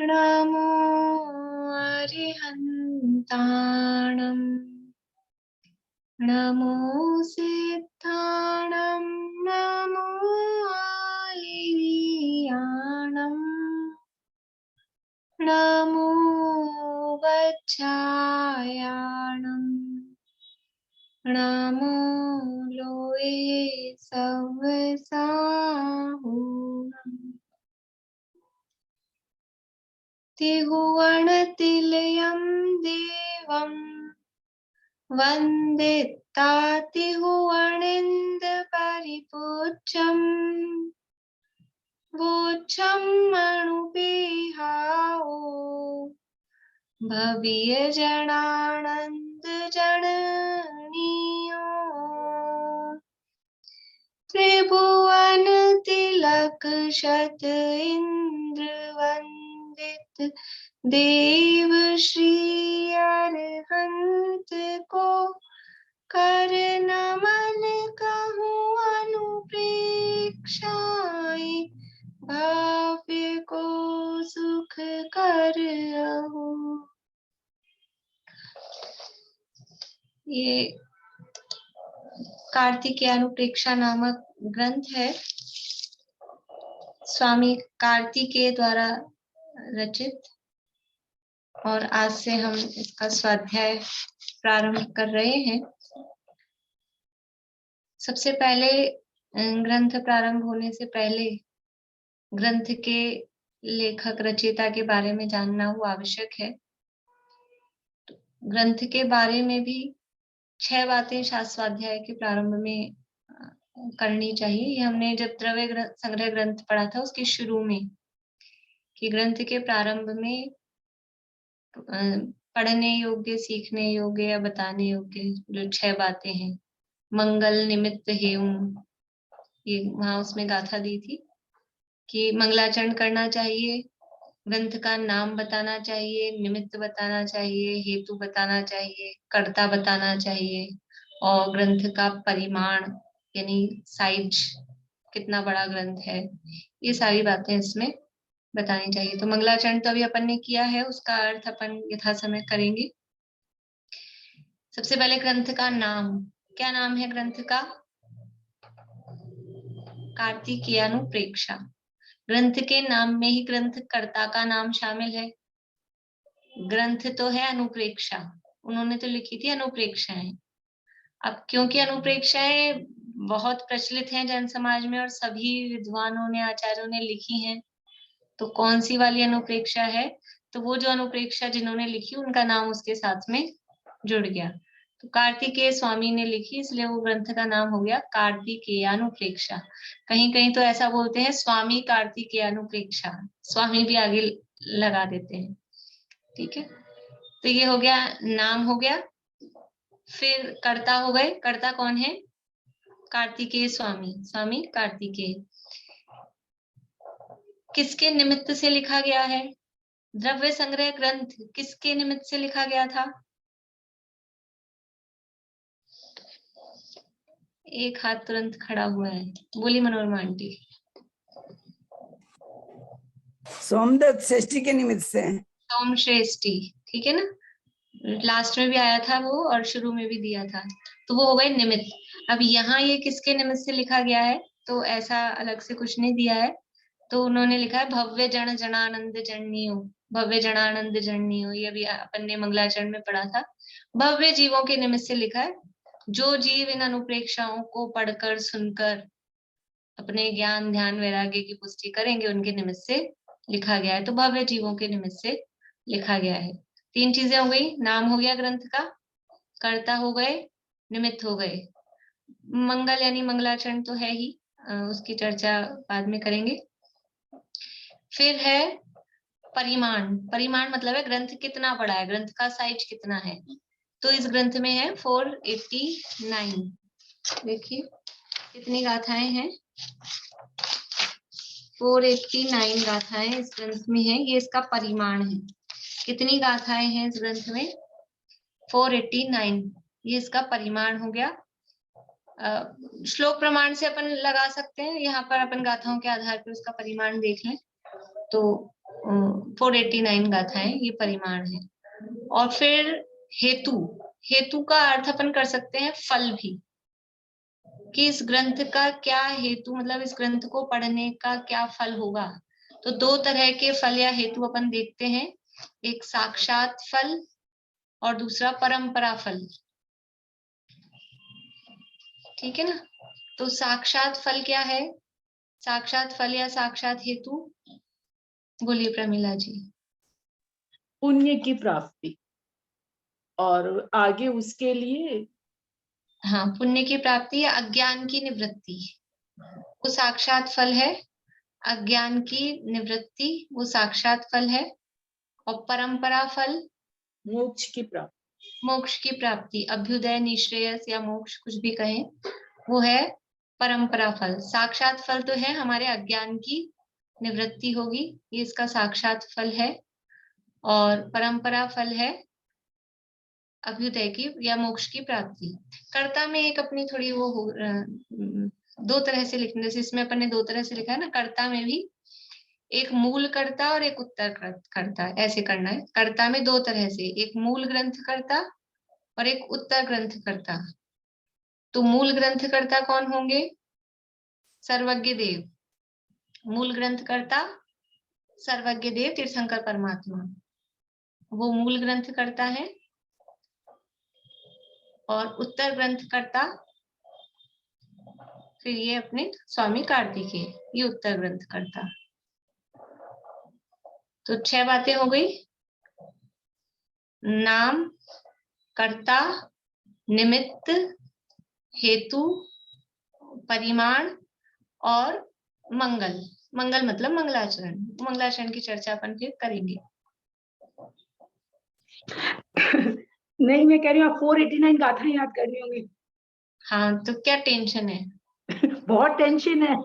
नमो अरिहन्ताणं नमो सिद्धाणं नमो आयर्याणं नमो वज्रायाणं नमो लोये सवसाहुणम् तिहुवनतिलयं देवं वन्दिता तिहुवनेन्द्रपरिपूज्यं वोच्छमनुपेहाओ भवीयजनानन्दजननीयो त्रिभुवनतिलक शत इंद्रवन्दित देव श्री अरहंत को कर नमन कहूँ अनुप्रेक्षाएं भाव्य को सुख कर अहो। ये कार्तिकेय अनुप्रेक्षा नामक ग्रंथ है, स्वामी कार्तिकेय द्वारा रचित, और आज से हम इसका स्वाध्याय प्रारंभ कर रहे हैं। सबसे पहले ग्रंथ प्रारंभ होने से पहले ग्रंथ के लेखक रचयिता के बारे में जानना वो आवश्यक है। ग्रंथ के बारे में भी 6 बातें शास्त्राध्याय के प्रारंभ में करनी चाहिए। ये हमने जब द्रव्य संग्रह ग्रंथ पढ़ा था उसके शुरू में, कि ग्रंथ के प्रारंभ में पढ़ने योग्य, सीखने योग्य या बताने योग्य जो 6 बातें हैं, मंगल निमित्त हेयं, ये वहां उसमें गाथा दी थी कि मंगलाचरण करना चाहिए, ग्रंथ का नाम बताना चाहिए, निमित्त बताना चाहिए, हेतु बताना चाहिए, कर्ता बताना चाहिए, और ग्रंथ का परिमाण यानी साइज, कितना बड़ा ग्रंथ है, ये सारी बातें इसमें बतानी चाहिए। तो मंगलाचरण तो अभी अपन ने किया है, उसका अर्थ अपन यथासमय करेंगे। सबसे पहले ग्रंथ का नाम, क्या नाम है ग्रंथ का? कार्तिकेयानुप्रेक्षा। ग्रंथ के नाम में ही ग्रंथ कर्ता का नाम शामिल है। ग्रंथ तो है अनुप्रेक्षा, उन्होंने तो लिखी थी अनुप्रेक्षाएं। अब क्योंकि अनुप्रेक्षाएं बहुत प्रचलित हैं जन समाज में और सभी विद्वानों ने, आचार्यों ने लिखी हैं, तो कौन सी वाली अनुप्रेक्षा है? तो वो जो अनुप्रेक्षा जिन्होंने लिखी उनका नाम उसके साथ में जुड़ गया। तो कार्तिकेय स्वामी ने लिखी, इसलिए वो ग्रंथ का नाम हो गया कार्तिकेयानुप्रेक्षा। कहीं कहीं तो ऐसा बोलते हैं स्वामी कार्तिकेयानुप्रेक्षा, स्वामी भी आगे लगा देते हैं। ठीक है, तो ये हो गया, नाम हो गया। फिर कर्ता हो गए। कर्ता कौन है? कार्तिकेय स्वामी, स्वामी कार्तिकेय। किसके निमित्त से लिखा गया है? द्रव्य संग्रह ग्रंथ किसके निमित्त से लिखा गया था? एक हाथ तुरंत खड़ा हुआ है, बोली मनोरमा आंटी। सोमदत्त षष्ठी के निमित्त से। सोम श्रेष्ठी, ठीक है ना, लास्ट में भी आया था वो और शुरू में भी दिया था, तो वो हो गए निमित्त। अब यहाँ ये किसके निमित्त से लिखा गया है? तो ऐसा अलग से कुछ नहीं दिया है, तो उन्होंने लिखा है भव्य जन जनानंद जननियो, भव्य जनानंद जननियो। ये भी अपन ने मंगलाचरण में पढ़ा था। भव्य जीवों के निमित्त से लिखा है, जो जीव इन अनुप्रेक्षाओं को पढ़कर सुनकर अपने ज्ञान ध्यान वैराग्य की पुष्टि करेंगे, उनके निमित्त से लिखा गया है। तो भव्य जीवों के निमित्त से लिखा गया है। 3 चीजें हो गई, नाम हो गया ग्रंथ का, कर्ता हो गए, निमित्त हो गए। मंगल यानी मंगलाचरण तो है ही, उसकी चर्चा बाद में करेंगे। फिर है परिमाण। परिमाण मतलब है ग्रंथ कितना बड़ा है, ग्रंथ का साइज कितना है। तो इस ग्रंथ में है 489। देखिए कितनी गाथाएं हैं, 489 गाथाएं इस ग्रंथ में है। ये इसका परिमाण है। कितनी गाथाएं हैं इस ग्रंथ में? 489, ये इसका परिमाण हो गया। श्लोक प्रमाण से अपन लगा सकते हैं, यहाँ पर अपन गाथाओं के आधार पर उसका परिमाण देख लें तो 489 गाथाएं ये परिमाण है। और फिर हेतु, हेतु का अर्थ अपन कर सकते हैं फल भी, कि इस ग्रंथ का क्या हेतु, मतलब इस ग्रंथ को पढ़ने का क्या फल होगा। तो दो तरह के फल या हेतु अपन देखते हैं, एक साक्षात फल और दूसरा परंपरा फल। ठीक है ना। तो साक्षात फल क्या है, साक्षात फल या साक्षात हेतु, बोलिए प्रमिला जी। पुण्य की प्राप्ति, और आगे उसके लिए हाँ, पुण्य की प्राप्ति या अज्ञान की निवृत्ति, वो साक्षात फल है। अज्ञान की निवृत्ति वो साक्षात फल है। और परंपरा फल मोक्ष की प्राप्ति, मोक्ष की प्राप्ति, अभ्युदय, निश्रेयस या मोक्ष कुछ भी कहें, वो है परंपरा फल। साक्षात फल तो है हमारे अज्ञान की निवृत्ति होगी, ये इसका साक्षात फल है। और परंपरा फल है अभ्युदय की या मोक्ष की प्राप्ति। कर्ता में एक अपनी थोड़ी वो दो तरह से लिखने, जैसे इसमें अपन ने दो तरह से लिखा है ना, कर्ता में भी एक मूल कर्ता और एक उत्तर कर्ता, ऐसे करना है। कर्ता में दो तरह से, एक मूल ग्रंथ कर्ता और एक उत्तर ग्रंथ कर्ता। तो मूल ग्रंथ कर्ता कौन होंगे, सर्वज्ञ देव, मूल ग्रंथ कर्ता सर्वज्ञ देव तीर्थंकर परमात्मा, वो मूल ग्रंथ कर्ता है। और उत्तर ग्रंथ कर्ता फिर ये अपने स्वामी कार्तिकेय, ये उत्तर ग्रंथ कर्ता। तो 6 बातें हो गई, नाम, कर्ता, निमित्त, हेतु, परिमाण और मंगल। मंगल मतलब मंगलाचरण, मंगलाचरण की चर्चा अपन फिर करेंगे। नहीं, मैं कह रही हूँ 489 गाथा याद करनी होंगी। हाँ, तो क्या टेंशन है? बहुत टेंशन है।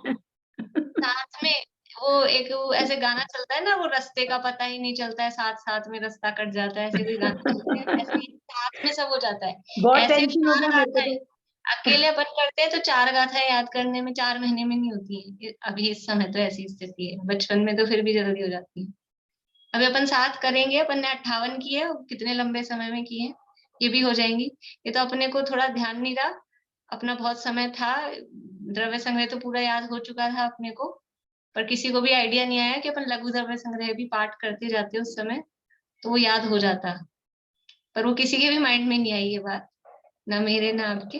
साथ में वो एक वो ऐसे गाना चलता है ना, वो रास्ते का पता ही नहीं चलता है, साथ साथ में रास्ता कट जाता है, ऐसे कोई गाना चलता है, ऐसे ही साथ में सब हो जाता है। बहुत ऐसे टेंशन हो 4 गया मेरे को गाथाएं तो। अकेले अपन करते हैं तो 4 गाथाएं याद करने में 4 महीने में नहीं होती है। अभी इस समय तो ऐसी स्थिति है, बचपन में तो फिर भी जल्दी हो जाती है। अभी अपन 7 करेंगे, अपन ने 58 किए, कितने लंबे समय में किए, ये भी हो जाएंगी। ये तो अपने को थोड़ा ध्यान नहीं रहा, अपना बहुत समय था, द्रव्य संग्रह तो पूरा याद हो चुका था अपने को, पर किसी को भी आइडिया नहीं आया कि अपन लघु द्रव्य संग्रह भी पाठ करते जाते उस समय, तो वो याद हो जाता, पर वो किसी के भी माइंड में नहीं आई ये बात, ना मेरे ना आपके।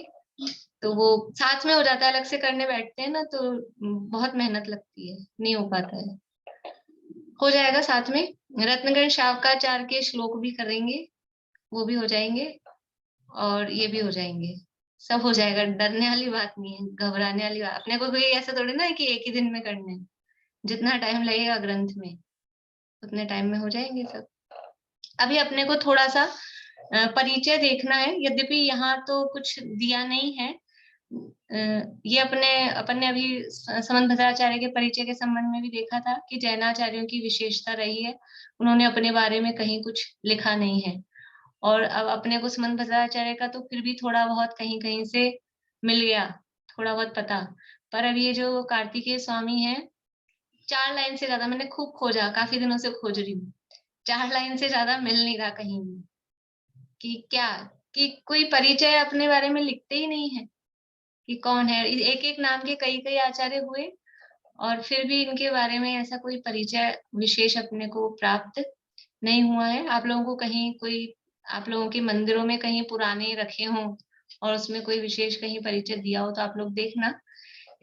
तो वो साथ में हो जाता है, अलग से करने बैठते हैं ना तो बहुत मेहनत लगती है, नहीं हो पाता है। हो जाएगा साथ में। रत्नगण शावकाचार्य के श्लोक भी करेंगे, वो भी हो जाएंगे, और ये भी हो जाएंगे, सब हो जाएगा। डरने वाली बात नहीं है, घबराने वाली बात, अपने को कोई ऐसा थोड़ी ना है कि एक ही दिन में करने, जितना टाइम लगेगा ग्रंथ में उतने टाइम में हो जाएंगे सब। अभी अपने को थोड़ा सा परिचय देखना है, यद्यपि यहाँ तो कुछ दिया नहीं है। ये अपन ने अभी समंत भद्राचार्य के परिचय के संबंध में भी देखा था कि जैनाचार्यों की विशेषता रही है, उन्होंने अपने बारे में कहीं कुछ लिखा नहीं है। और अब अपने को समंत भद्राचार्य का तो फिर भी थोड़ा बहुत कहीं कहीं से मिल गया, थोड़ा बहुत पता। पर अब ये जो कार्तिकेय स्वामी है, 4 लाइन से ज्यादा मैंने खूब खोजा, काफी दिनों से खोज रही हूँ, 4 लाइन से ज्यादा मिल नहीं रहा कहीं भी कि क्या, कि कोई परिचय अपने बारे में लिखते ही नहीं है कि कौन है। एक एक नाम के कई कई आचार्य हुए और फिर भी इनके बारे में ऐसा कोई परिचय विशेष अपने को प्राप्त नहीं हुआ है। आप लोगों को कहीं कोई, आप लोगों के मंदिरों में कहीं पुराने रखे हों और उसमें कोई विशेष कहीं परिचय दिया हो तो आप लोग देखना।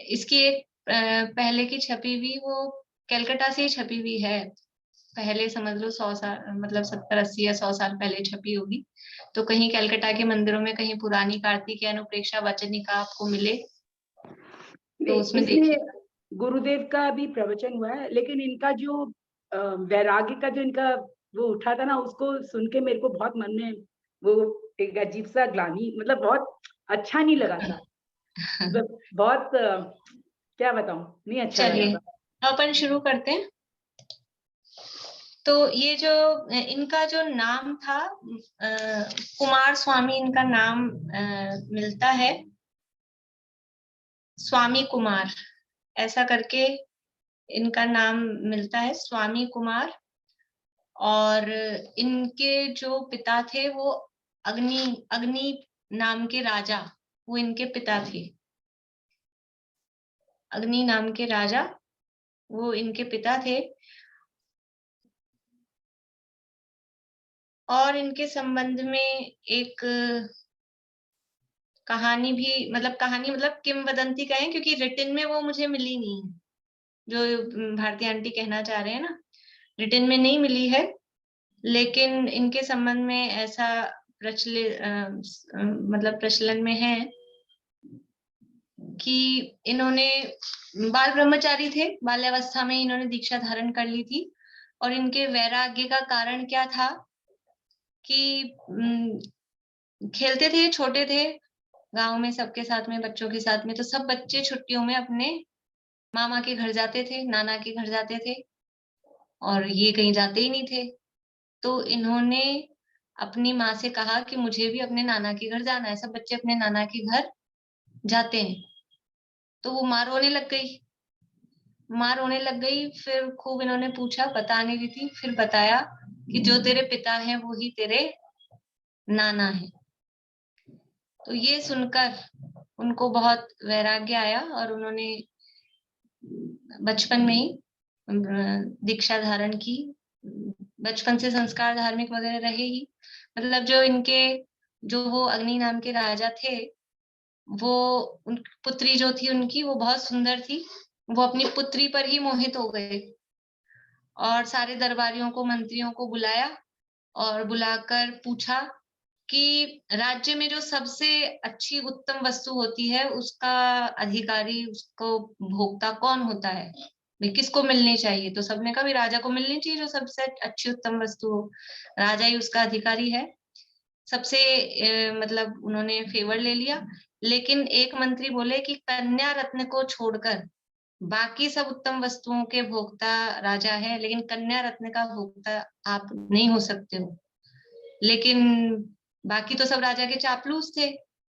इसकी एक पहले की छपी हुई, वो कलकत्ता से ही छपी हुई है, पहले समझ लो 100 साल, मतलब 70 80 या 100 साल पहले छपी होगी। तो कहीं कलकत्ता के मंदिरों में कहीं पुरानी कार्तिकेय अनुप्रेक्षा वचनिका आपको मिले तो उसमें इसमें देखिए। गुरुदेव का भी प्रवचन हुआ है, लेकिन इनका जो वैराग्य का जो इनका वो उठा था ना, उसको सुन के मेरे को बहुत मन में वो एक अजीब सा ग्लानि, मतलब बहुत अच्छा नहीं लगा था। मतलब बहुत क्या बताऊं, नहीं अच्छा लगा चलिए था। अपन शुरू करते हैं। तो ये जो इनका जो नाम था, कुमार स्वामी इनका नाम मिलता है, स्वामी कुमार ऐसा करके इनका नाम मिलता है, स्वामी कुमार। और इनके जो पिता थे वो अग्नि अग्नि नाम के राजा, वो इनके पिता थे। अग्नि नाम के राजा वो इनके पिता थे। और इनके संबंध में एक कहानी भी, मतलब कहानी मतलब किंवदंती कहें, क्योंकि रिटन में वो मुझे मिली नहीं है, जो भारती आंटी कहना चाह रहे हैं ना, रिटन में नहीं मिली है। लेकिन इनके संबंध में ऐसा प्रचलित मतलब प्रचलन में है कि इन्होंने बाल ब्रह्मचारी थे, बाल्यावस्था में इन्होंने दीक्षा धारण कर ली थी। और इनके वैराग्य का कारण क्या था कि खेलते थे, छोटे थे, गांव में सबके साथ में, बच्चों के साथ में, तो सब बच्चे छुट्टियों में अपने मामा के घर जाते थे, नाना के घर जाते थे, और ये कहीं जाते ही नहीं थे। तो इन्होंने अपनी माँ से कहा कि मुझे भी अपने नाना के घर जाना है, सब बच्चे अपने नाना के घर जाते हैं। तो वो माँ रोने लग गई, माँ रोने लग गई। फिर खूब इन्होंने पूछा, बता नहीं रही थी, फिर बताया कि जो तेरे पिता हैं वो ही तेरे नाना है। तो ये सुनकर उनको बहुत वैराग्य आया और उन्होंने बचपन में ही दीक्षा धारण की। बचपन से संस्कार धार्मिक वगैरह रहे ही। मतलब जो वो अग्नि नाम के राजा थे, वो पुत्री जो थी उनकी, वो बहुत सुंदर थी। वो अपनी पुत्री पर ही मोहित हो गए और सारे दरबारियों को, मंत्रियों को बुलाया और बुलाकर पूछा कि राज्य में जो सबसे अच्छी उत्तम वस्तु होती है उसका अधिकारी, उसको भोक्ता कौन होता है, भाई किसको मिलनी चाहिए। तो सबने कहा भी राजा को मिलनी चाहिए जो सबसे अच्छी उत्तम वस्तु हो, राजा ही उसका अधिकारी है। सबसे मतलब उन्होंने फेवर ले लिया। लेकिन एक मंत्री बोले कि कन्या रत्न को छोड़कर बाकी सब उत्तम वस्तुओं के भोक्ता राजा है, लेकिन कन्या रत्न का भोक्ता आप नहीं हो सकते हो। लेकिन बाकी तो सब राजा के चापलूस थे,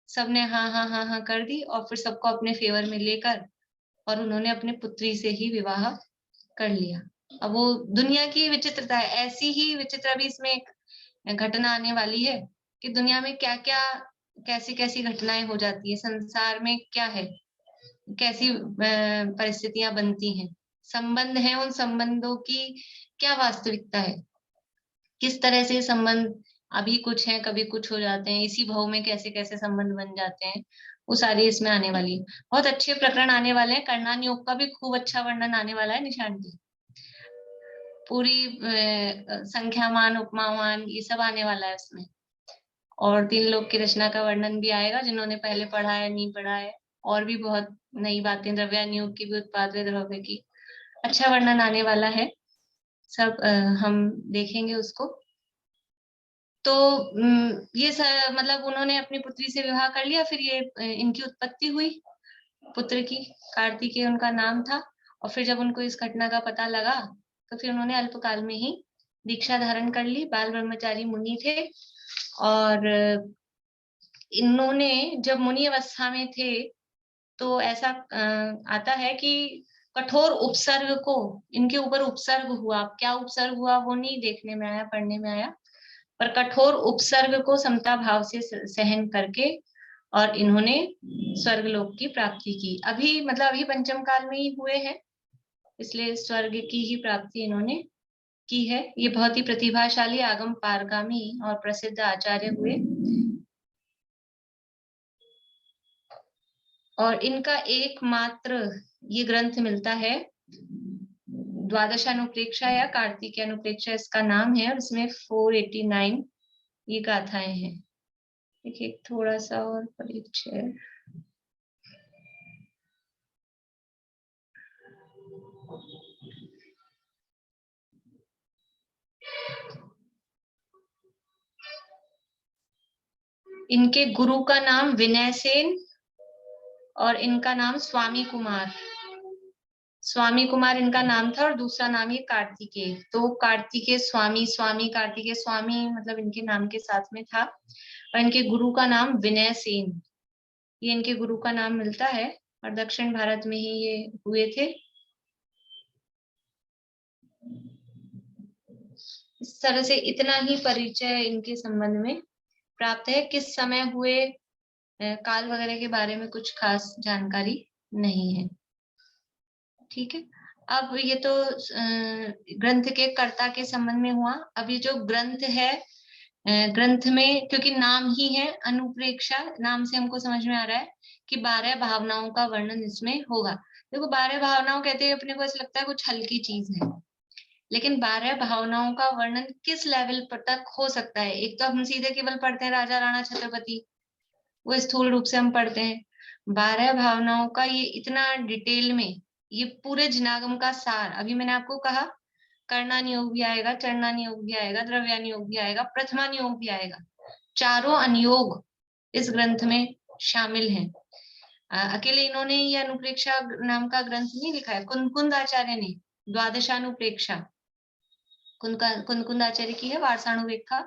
सबने हाँ हाँ हाँ हाँ कर दी और फिर सबको अपने फेवर में लेकर और उन्होंने अपने पुत्री से ही विवाह कर लिया। अब वो दुनिया की विचित्रता है, ऐसी ही विचित्र अभी इसमें एक घटना आने वाली है कि दुनिया में क्या क्या, कैसी कैसी घटनाएं हो जाती है, संसार में क्या है, कैसी परिस्थितियां बनती हैं, संबंध है, उन संबंधों की क्या वास्तविकता है, किस तरह से संबंध अभी कुछ है कभी कुछ हो जाते हैं, इसी भाव में कैसे कैसे संबंध बन जाते हैं, वो सारी इसमें आने वाली है। बहुत अच्छे प्रकरण आने वाले हैं, कर्णान योग का भी खूब अच्छा वर्णन आने वाला है निशान जी। पूरी संख्यामान, उपमामान, ये सब आने वाला है उसमें। और 3 लोक की रचना का वर्णन भी आएगा, जिन्होंने पहले पढ़ा है, नहीं पढ़ा है। और भी बहुत नई बातें, द्रव्यान योग की भी, उत्पाद द्रव्य की, अच्छा वर्णन आने वाला है। सब हम देखेंगे उसको। तो ये मतलब उन्होंने अपनी पुत्री से विवाह कर लिया। फिर ये इनकी उत्पत्ति हुई पुत्र की, कार्तिकेय उनका नाम था। और फिर जब उनको इस घटना का पता लगा तो फिर उन्होंने अल्पकाल में ही दीक्षा धारण कर ली। बाल ब्रह्मचारी मुनि थे। और इन्होंने जब मुनि अवस्था में थे तो ऐसा आता है कि कठोर उपसर्ग को इनके ऊपर उपसर्ग हुआ। क्या उपसर्ग हुआ वो नहीं देखने में आया, पढ़ने में आया, पर कठोर उपसर्ग को समता भाव से सहन करके और इन्होंने स्वर्गलोक की प्राप्ति की। अभी मतलब अभी पंचम काल में ही हुए हैं, इसलिए स्वर्ग की ही प्राप्ति इन्होंने की है। ये बहुत ही प्रतिभाशाली, आगम पारगामी और प्रसिद्ध आचार्य हुए। और इनका एकमात्र ये ग्रंथ मिलता है, द्वादशानुप्रेक्षा या कार्तिक अनुप्रेक्षा इसका नाम है, और इसमें 489 ये गाथाएं हैं। देखिए थोड़ा सा और परिचय। इनके गुरु का नाम विनय सेन और इनका नाम स्वामी कुमार। स्वामी कुमार इनका नाम था और दूसरा नाम ये कार्तिकेय। तो कार्तिकेय स्वामी, स्वामी कार्तिकेय, स्वामी मतलब इनके नाम के साथ में था। और इनके गुरु का नाम विनय सेन, ये इनके गुरु का नाम मिलता है। और दक्षिण भारत में ही ये हुए थे। इस तरह से इतना ही परिचय इनके संबंध में प्राप्त है। किस समय हुए, काल वगैरह के बारे में कुछ खास जानकारी नहीं है। ठीक है, अब ये तो ग्रंथ के कर्ता के संबंध में हुआ। अभी जो ग्रंथ है, ग्रंथ में क्योंकि नाम ही है अनुप्रेक्षा, नाम से हमको समझ में आ रहा है कि 12 भावनाओं का वर्णन इसमें होगा। देखो 12 भावनाओं कहते हैं अपने को ऐसा लगता है कुछ हल्की चीज है, लेकिन 12 भावनाओं का वर्णन किस लेवल पर तक हो सकता है। एक तो हम सीधे केवल पढ़ते हैं राजा राणा छत्रपति, वो स्थूल रूप से हम पढ़ते हैं। 12 भावनाओं का ये इतना डिटेल में, ये पूरे जिनागम का सार, अभी मैंने आपको कहा कर्णानियोग भी आएगा, चरणानियोग भी आएगा, द्रव्यानियोग भी आएगा, प्रथमानियोग भी आएगा। चारों अनुयोग इस ग्रंथ में शामिल हैं। अकेले इन्होंने ये अनुप्रेक्षा नाम का ग्रंथ नहीं लिखा है, कुंद आचार्य ने द्वादशानुप्रेक्षा कुंद आचार्य की है, वारसाणुरेखा,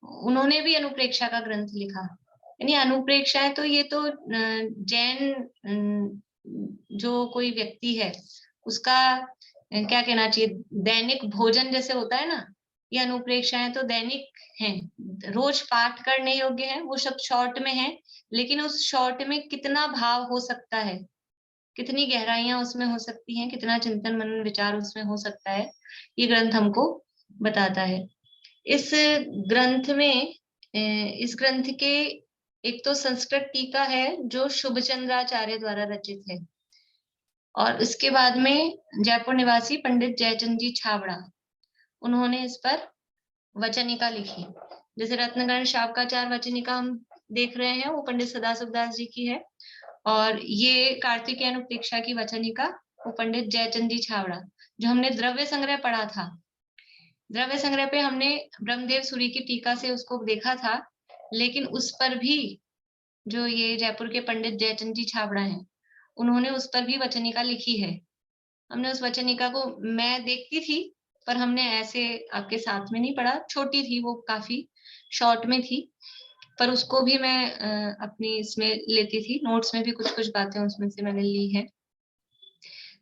उन्होंने भी अनुप्रेक्षा का ग्रंथ लिखा। यानी अनुप्रेक्षा है तो ये तो जैन जो कोई व्यक्ति है उसका क्या कहना चाहिए, दैनिक भोजन जैसे होता है ना, ये अनुप्रेक्षाएं तो दैनिक हैं, रोज पाठ करने योग्य है। वो सब शॉर्ट में है, लेकिन उस शॉर्ट में कितना भाव हो सकता है, कितनी गहराइयां उसमें हो सकती हैं, कितना चिंतन मनन विचार उसमें हो सकता है, ये ग्रंथ हमको बताता है। इस ग्रंथ में इस ग्रंथ के एक तो संस्कृत टीका है जो शुभचंद्राचार्य द्वारा रचित है, और इसके बाद में जयपुर निवासी पंडित जयचंद जी छाबड़ा, उन्होंने इस पर वचनिका लिखी। जैसे रत्नगण शावकाचार वचनिका हम देख रहे हैं, वो पंडित सदाशिव दास जी की है, और ये कार्तिकेय अनुप्रेक्षा की वचनिका वो पंडित जयचंद जी छाबड़ा, जो हमने द्रव्य संग्रह पढ़ा था। द्रव्य संग्रह पे हमने ब्रह्मदेव सूरी की टीका से उसको देखा था, लेकिन उस पर भी जो ये जयपुर के पंडित जयचंद जी छाबड़ा हैं, उन्होंने उस पर भी वचनिका लिखी है। हमने उस वचनिका को, मैं देखती थी पर हमने ऐसे आपके साथ में नहीं पढ़ा, छोटी थी वो, काफी शॉर्ट में थी, पर उसको भी मैं अपनी इसमें लेती थी, नोट्स में भी कुछ कुछ बातें उसमें से मैंने ली है।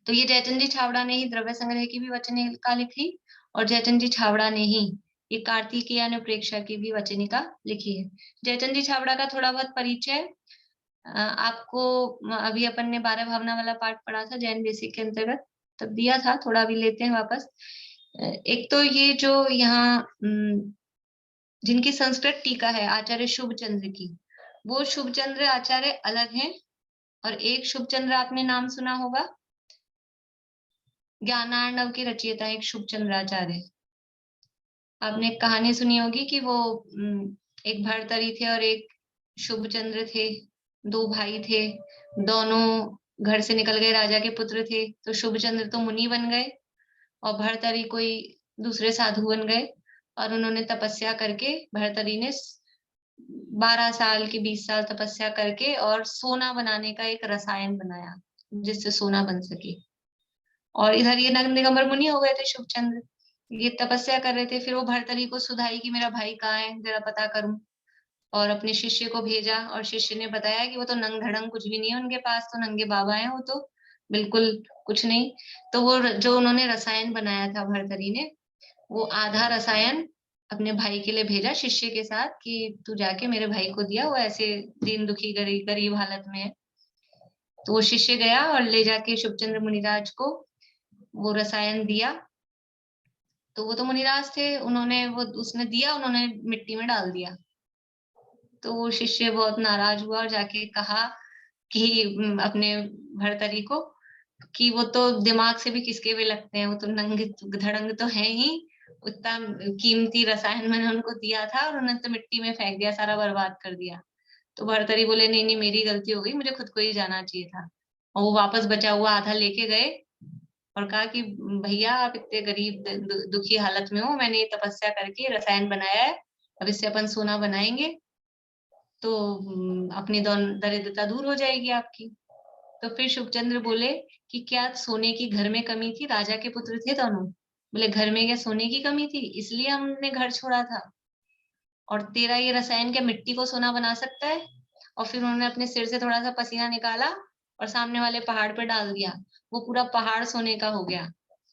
तो ये जयचंद जी छाबड़ा ने ही द्रव्य संग्रह की भी वचनिका लिखी, और जयचंद जी छाबड़ा ने ही ये कार्तिकेय अनुप्रेक्षा की भी वचनिका लिखी है। जयचंद जी छाबड़ा का थोड़ा बहुत परिचय आपको अभी अपन ने 12 भावना वाला पाठ पढ़ा था जैन बेसिक के अंतर्गत, तब दिया था, थोड़ा भी लेते हैं वापस। एक तो ये जो यहाँ जिनकी संस्कृत टीका है आचार्य शुभचंद्र की, वो शुभचंद्र आचार्य अलग हैं, और एक शुभचंद्र आपने नाम सुना होगा, ज्ञानार्णव के रचयिता एक शुभचंद्र आचार्य। आपने कहानी सुनी होगी कि वो एक भर्तरी थे और एक शुभचंद्र थे, दो भाई थे, दोनों घर से निकल गए, राजा के पुत्र थे। तो शुभचंद्र तो मुनि बन गए और भर्तरी कोई दूसरे साधु बन गए, और उन्होंने तपस्या करके, भर्तरी ने 12 साल की 20 साल तपस्या करके और सोना बनाने का एक रसायन बनाया जिससे सोना बन सके। और इधर ये दिगंबर मुनि हो गए थे शुभचंद्र, ये तपस्या कर रहे थे। फिर वो भर्तरी को सुधाई कि मेरा भाई कहाँ है, जरा पता करूं, और अपने शिष्य को भेजा, और शिष्य ने बताया कि वो तो नंग धड़ंग कुछ भी नहीं है उनके पास, तो नंगे बाबा हैं वो तो, बिल्कुल कुछ नहीं। तो वो जो उन्होंने रसायन बनाया था भर्तरी ने, वो आधा रसायन अपने भाई के लिए भेजा शिष्य के साथ कि तू जाके मेरे भाई को दिया, वो ऐसे दीन दुखी गरीब हालत में है। तो वो शिष्य गया और ले जाके शुभचंद्र मुनिराज को वो रसायन दिया। तो वो तो मुनिराज थे, उन्होंने वो उसने दिया, उन्होंने मिट्टी में डाल दिया। तो वो शिष्य बहुत नाराज हुआ और जाके कहा कि अपने भर्तरी को कि वो तो दिमाग से भी किसके भी लगते हैं, वो तो नंगे धड़ंग तो है ही, उतना कीमती रसायन मैंने उनको दिया था और उन्होंने तो मिट्टी में फेंक दिया, सारा बर्बाद कर दिया। तो भर्तरी बोले नहीं नहीं मेरी गलती हो गई, मुझे खुद को ही जाना चाहिए था। और वो वापस बचा हुआ आधा लेके गए और कहा कि भैया आप इतने गरीब दुखी हालत में हो, मैंने ये तपस्या करके रसायन बनाया है, अब इससे अपन सोना बनाएंगे तो अपनी दरिद्रता दूर हो जाएगी आपकी। तो फिर शुभचंद्र बोले कि क्या सोने की घर में कमी थी, राजा के पुत्र थे दोनों, बोले घर में क्या सोने की कमी थी, इसलिए हमने घर छोड़ा था, और तेरा ये रसायन क्या मिट्टी को सोना बना सकता है। और फिर उन्होंने अपने सिर से थोड़ा सा पसीना निकाला और सामने वाले पहाड़ पर डाल दिया, वो पूरा पहाड़ सोने का हो गया,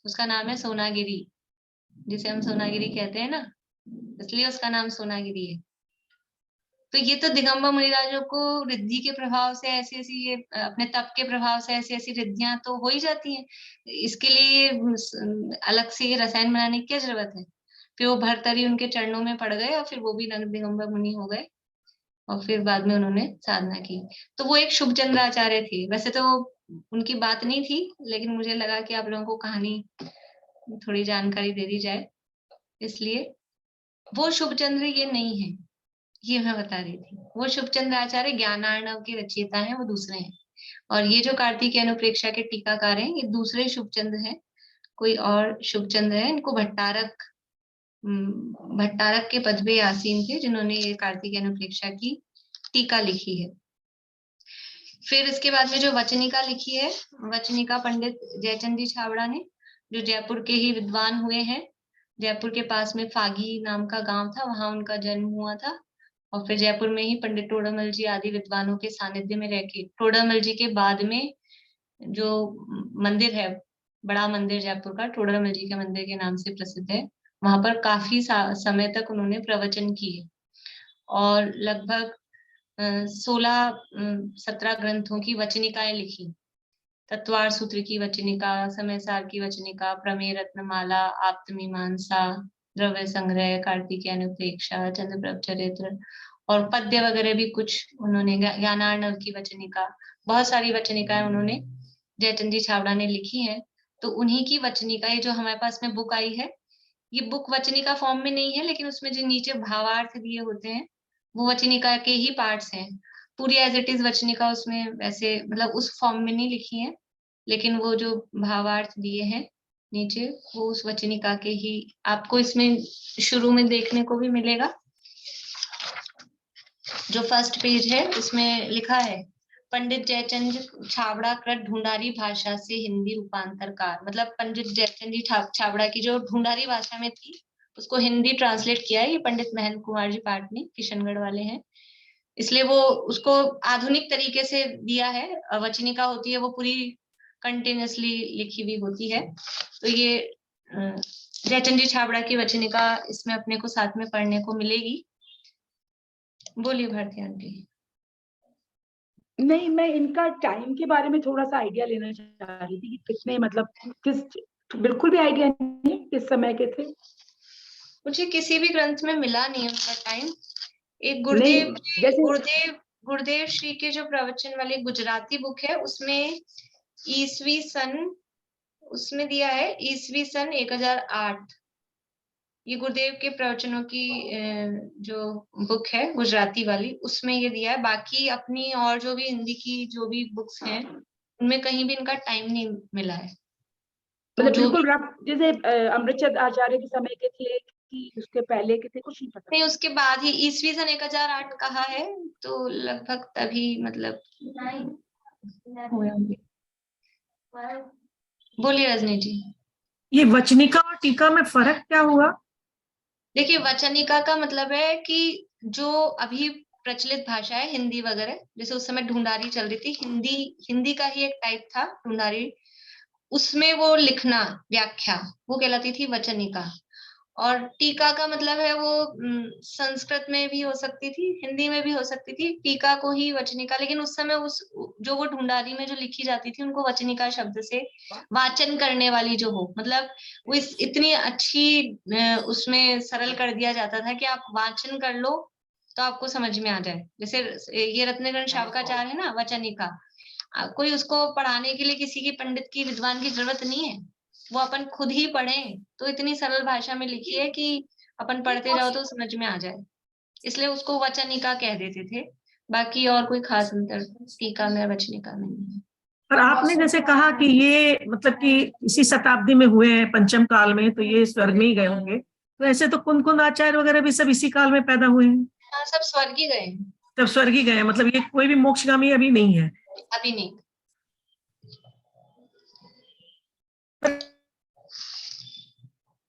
उसका नाम है सोनागिरी। जिसे हम सोनागिरी कहते हैं ना, इसलिए उसका नाम सोनागिरी है। तो ये तो दिगंबर मुनिराजों को रिद्धि के प्रभाव से ऐसी ऐसी, ये अपने तप के प्रभाव से ऐसी ऐसी रिद्धियां तो हो ही जाती हैं। इसके लिए अलग से ये रसायन बनाने की क्या जरूरत है। फिर वो भर्तरी उनके चरणों में पड़ गए और फिर वो भी दिगंबर मुनि हो गए और फिर बाद में उन्होंने साधना की। तो वो एक शुभ चंद्राचार्य थे। वैसे तो उनकी बात नहीं थी, लेकिन मुझे लगा कि आप लोगों को कहानी थोड़ी जानकारी दे दी जाए, इसलिए वो शुभ चंद्र ये नहीं है, ये मैं बता रही थी। वो शुभ चंद्र आचार्य ज्ञानार्णव के रचयिता हैं, वो दूसरे हैं। और ये जो कार्तिक अनुप्रेक्षा के टीकाकार हैं, ये दूसरे शुभ चंद्र हैं, कोई और शुभ चंद्र है। इनको भट्टारक के पद पे आसीन थे, जिन्होंने ये कार्तिक अनुप्रेक्षा की टीका लिखी है। फिर इसके बाद में जो वचनिका लिखी है, वचनिका पंडित जयचंद जी छाबड़ा ने, जो जयपुर के ही विद्वान हुए हैं। जयपुर के पास में फागी नाम का गांव था, वहां उनका जन्म हुआ था। और फिर जयपुर में ही पंडित टोडामल जी आदि विद्वानों के सानिध्य में रह के, टोडामल जी के बाद में जो मंदिर है, बड़ा मंदिर जयपुर का टोडामल जी के मंदिर के नाम से प्रसिद्ध है, वहां पर काफी समय तक उन्होंने प्रवचन किए और लगभग 16-17 ग्रंथों की वचनिकाएं लिखी। तत्वार सूत्र की वचनिका, समय सार की वचनिका, प्रमेय रत्नमाला, आप्तमीमांसा, द्रव्य संग्रह, कार्तिकीय अनुप्रेक्षा, चंद्रप्रभ चरित्र और पद्य वगैरह भी कुछ उन्होंने, ज्ञानार्णव की वचनिका, बहुत सारी वचनिकाएं उन्होंने जयचंद जी छाबड़ा ने लिखी है। तो उन्हीं की वचनिका, ये जो हमारे पास में बुक आई है, ये बुक वचनिका फॉर्म में नहीं है, लेकिन उसमें जो नीचे भावार्थ दिए होते हैं वो वचनिका के ही पार्ट्स हैं। पूरी एज इट इज वचनिका उसमें वैसे मतलब उस फॉर्म में नहीं लिखी है, लेकिन वो जो भावार्थ दिए हैं नीचे, वो उस वचनिका के ही आपको इसमें शुरू में देखने को भी मिलेगा। जो फर्स्ट पेज है उसमें लिखा है, पंडित जयचंद छाबड़ा कृत ढूंढारी भाषा से हिंदी रूपांतरकार। मतलब पंडित जयचंद जी छाबड़ा की जो ढूंढारी भाषा में थी, उसको हिंदी ट्रांसलेट किया है ये पंडित महेंद्र कुमार जी पाटनी, किशनगढ़ वाले हैं। इसलिए वो उसको आधुनिक तरीके से दिया है। वचनिका होती है वो पूरी कंटिन्यूअसली लिखी हुई होती है। तो ये जयचंद जी छाबड़ा की वचनिका इसमें अपने को साथ में पढ़ने को मिलेगी। बोलिए भारती आंटी। नहीं, मैं इनका टाइम के बारे में थोड़ा सा आइडिया लेना चाह रही थी कि कितने, मतलब किस, बिल्कुल भी आइडिया नहीं किस समय के थे। मुझे किसी भी ग्रंथ में मिला नहीं उनका टाइम। एक नहीं, जैसे गुरुदेव श्री के जो प्रवचन वाली गुजराती बुक है, उसमें ईसवी सन उसमें दिया है ईसवी सन 1008। ये गुरुदेव के प्रवचनों की जो बुक है गुजराती वाली, उसमें ये दिया है। बाकी अपनी और जो भी हिंदी की जो भी बुक्स हैं, उनमें कहीं भी इनका टाइम नहीं मिला है। तो मतलब जो बिल्कुल रफ, जैसे अमृतचंद आचार्य के समय के थे कि उसके पहले के थे, कुछ नहीं पता। नहीं, उसके बाद ही ईसवी सन 1008 कहा है, तो लगभग तभी मतलब हुए होंगे। बोलिए रजनी जी। ये वचनिका और टीका में फर्क क्या हुआ? देखिए, वचनिका का मतलब है कि जो अभी प्रचलित भाषा है हिंदी वगैरह, जैसे उस समय ढूंढारी चल रही थी, हिंदी का ही एक टाइप था ढूंढारी, उसमें वो लिखना व्याख्या, वो कहलाती थी वचनिका। और टीका का मतलब है वो संस्कृत में भी हो सकती थी, हिंदी में भी हो सकती थी, टीका को ही वचनिका। लेकिन उस समय उस जो वो ढूंढारी में जो लिखी जाती थी, उनको वचनिका शब्द से वाचन करने वाली जो हो, मतलब वो इतनी अच्छी उसमें सरल कर दिया जाता था कि आप वाचन कर लो तो आपको समझ में आ जाए। जैसे ये रत्नग्रंथ शावकाचार्य है ना, वचनिका, कोई उसको पढ़ाने के लिए किसी की पंडित की विद्वान की जरूरत नहीं है, वो अपन खुद ही पढ़ें तो इतनी सरल भाषा में लिखी है कि अपन पढ़ते जाओ तो समझ में आ जाए, इसलिए उसको वचनिका कह देते थे। बाकी और कोई खास अंतर टीका में वचनिका में नहीं है। पर आपने जैसे कहा कि ये मतलब कि इसी शताब्दी में हुए हैं, पंचम काल में, तो ये स्वर्ग में ही गए होंगे। तो ऐसे तो कुंद आचार्य वगैरह भी सब इसी काल में पैदा हुए हैं। हाँ, सब स्वर्ग ही गए, तब स्वर्ग ही गए, मतलब ये कोई भी मोक्षगामी अभी नहीं है। अभी नहीं।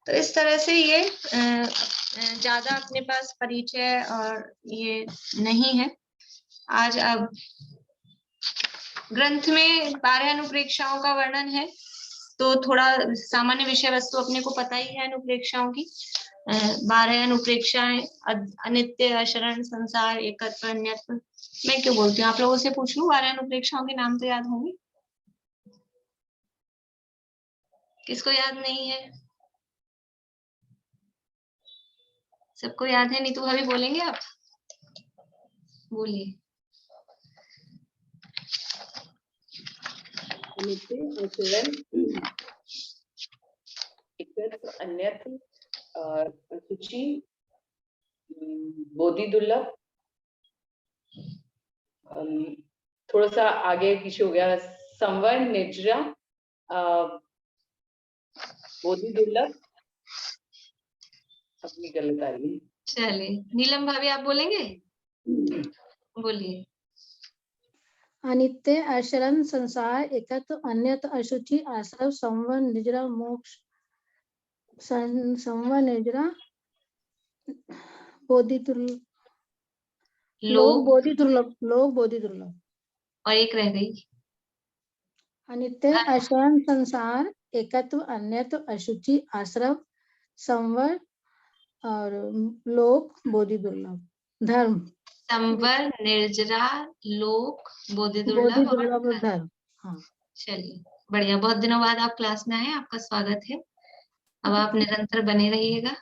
तो इस तरह से ये ज्यादा अपने पास परिचय और ये नहीं है। आज अब ग्रंथ में 12 अनुप्रेक्षाओं का वर्णन है। तो थोड़ा सामान्य विषय वस्तु अपने को पता ही है अनुप्रेक्षाओं की। 12 अनुप्रेक्षाएं, अनित्य, अशरण, संसार, एकत्व, अन्यत्व। मैं क्यों बोलती हूँ, आप लोगों से पूछ लूं, 12 अनुप्रेक्षाओं के नाम तो याद होंगे? किसको याद नहीं है? सबको याद है? नीतू भाभी बोलेंगे आप? बोलिए। अनित्य, अशरण, एकत्व, अन्यत्व, अशुचि, बोधि दुर्लभ, थोड़ा सा आगे पीछे हो गया, संवर, निर्जरा, बोधि दुर्लभ, अपनी गलत आ रही है। चलिए नीलम भाभी आप बोलेंगे? बोलिए। अनित्य, अशरण, संसार, एकत्व, अन्यत, अशुचि, आश्रव, संवर, निजरा, मोक्ष, संवर, निजरा, बोधि दुर्लभ, लोक बोधि दुर्लभ, लोक बोधि दुर्लभ। और एक रह गई। अनित्य, अशरण, संसार, एकत्व, अन्यत्व, अशुचि, आश्रव, संवर और लोक बोधि दुर्लभ। धर्म, संवर, निर्जरा, लोक, बोधि बोधि दुर्लभ और दुर्लभ और धर्म। धर्म। हाँ, चलिए बढ़िया, बहुत दिनों बाद आप क्लास में आए, आपका स्वागत है। अब आप निरंतर बने रहिएगा।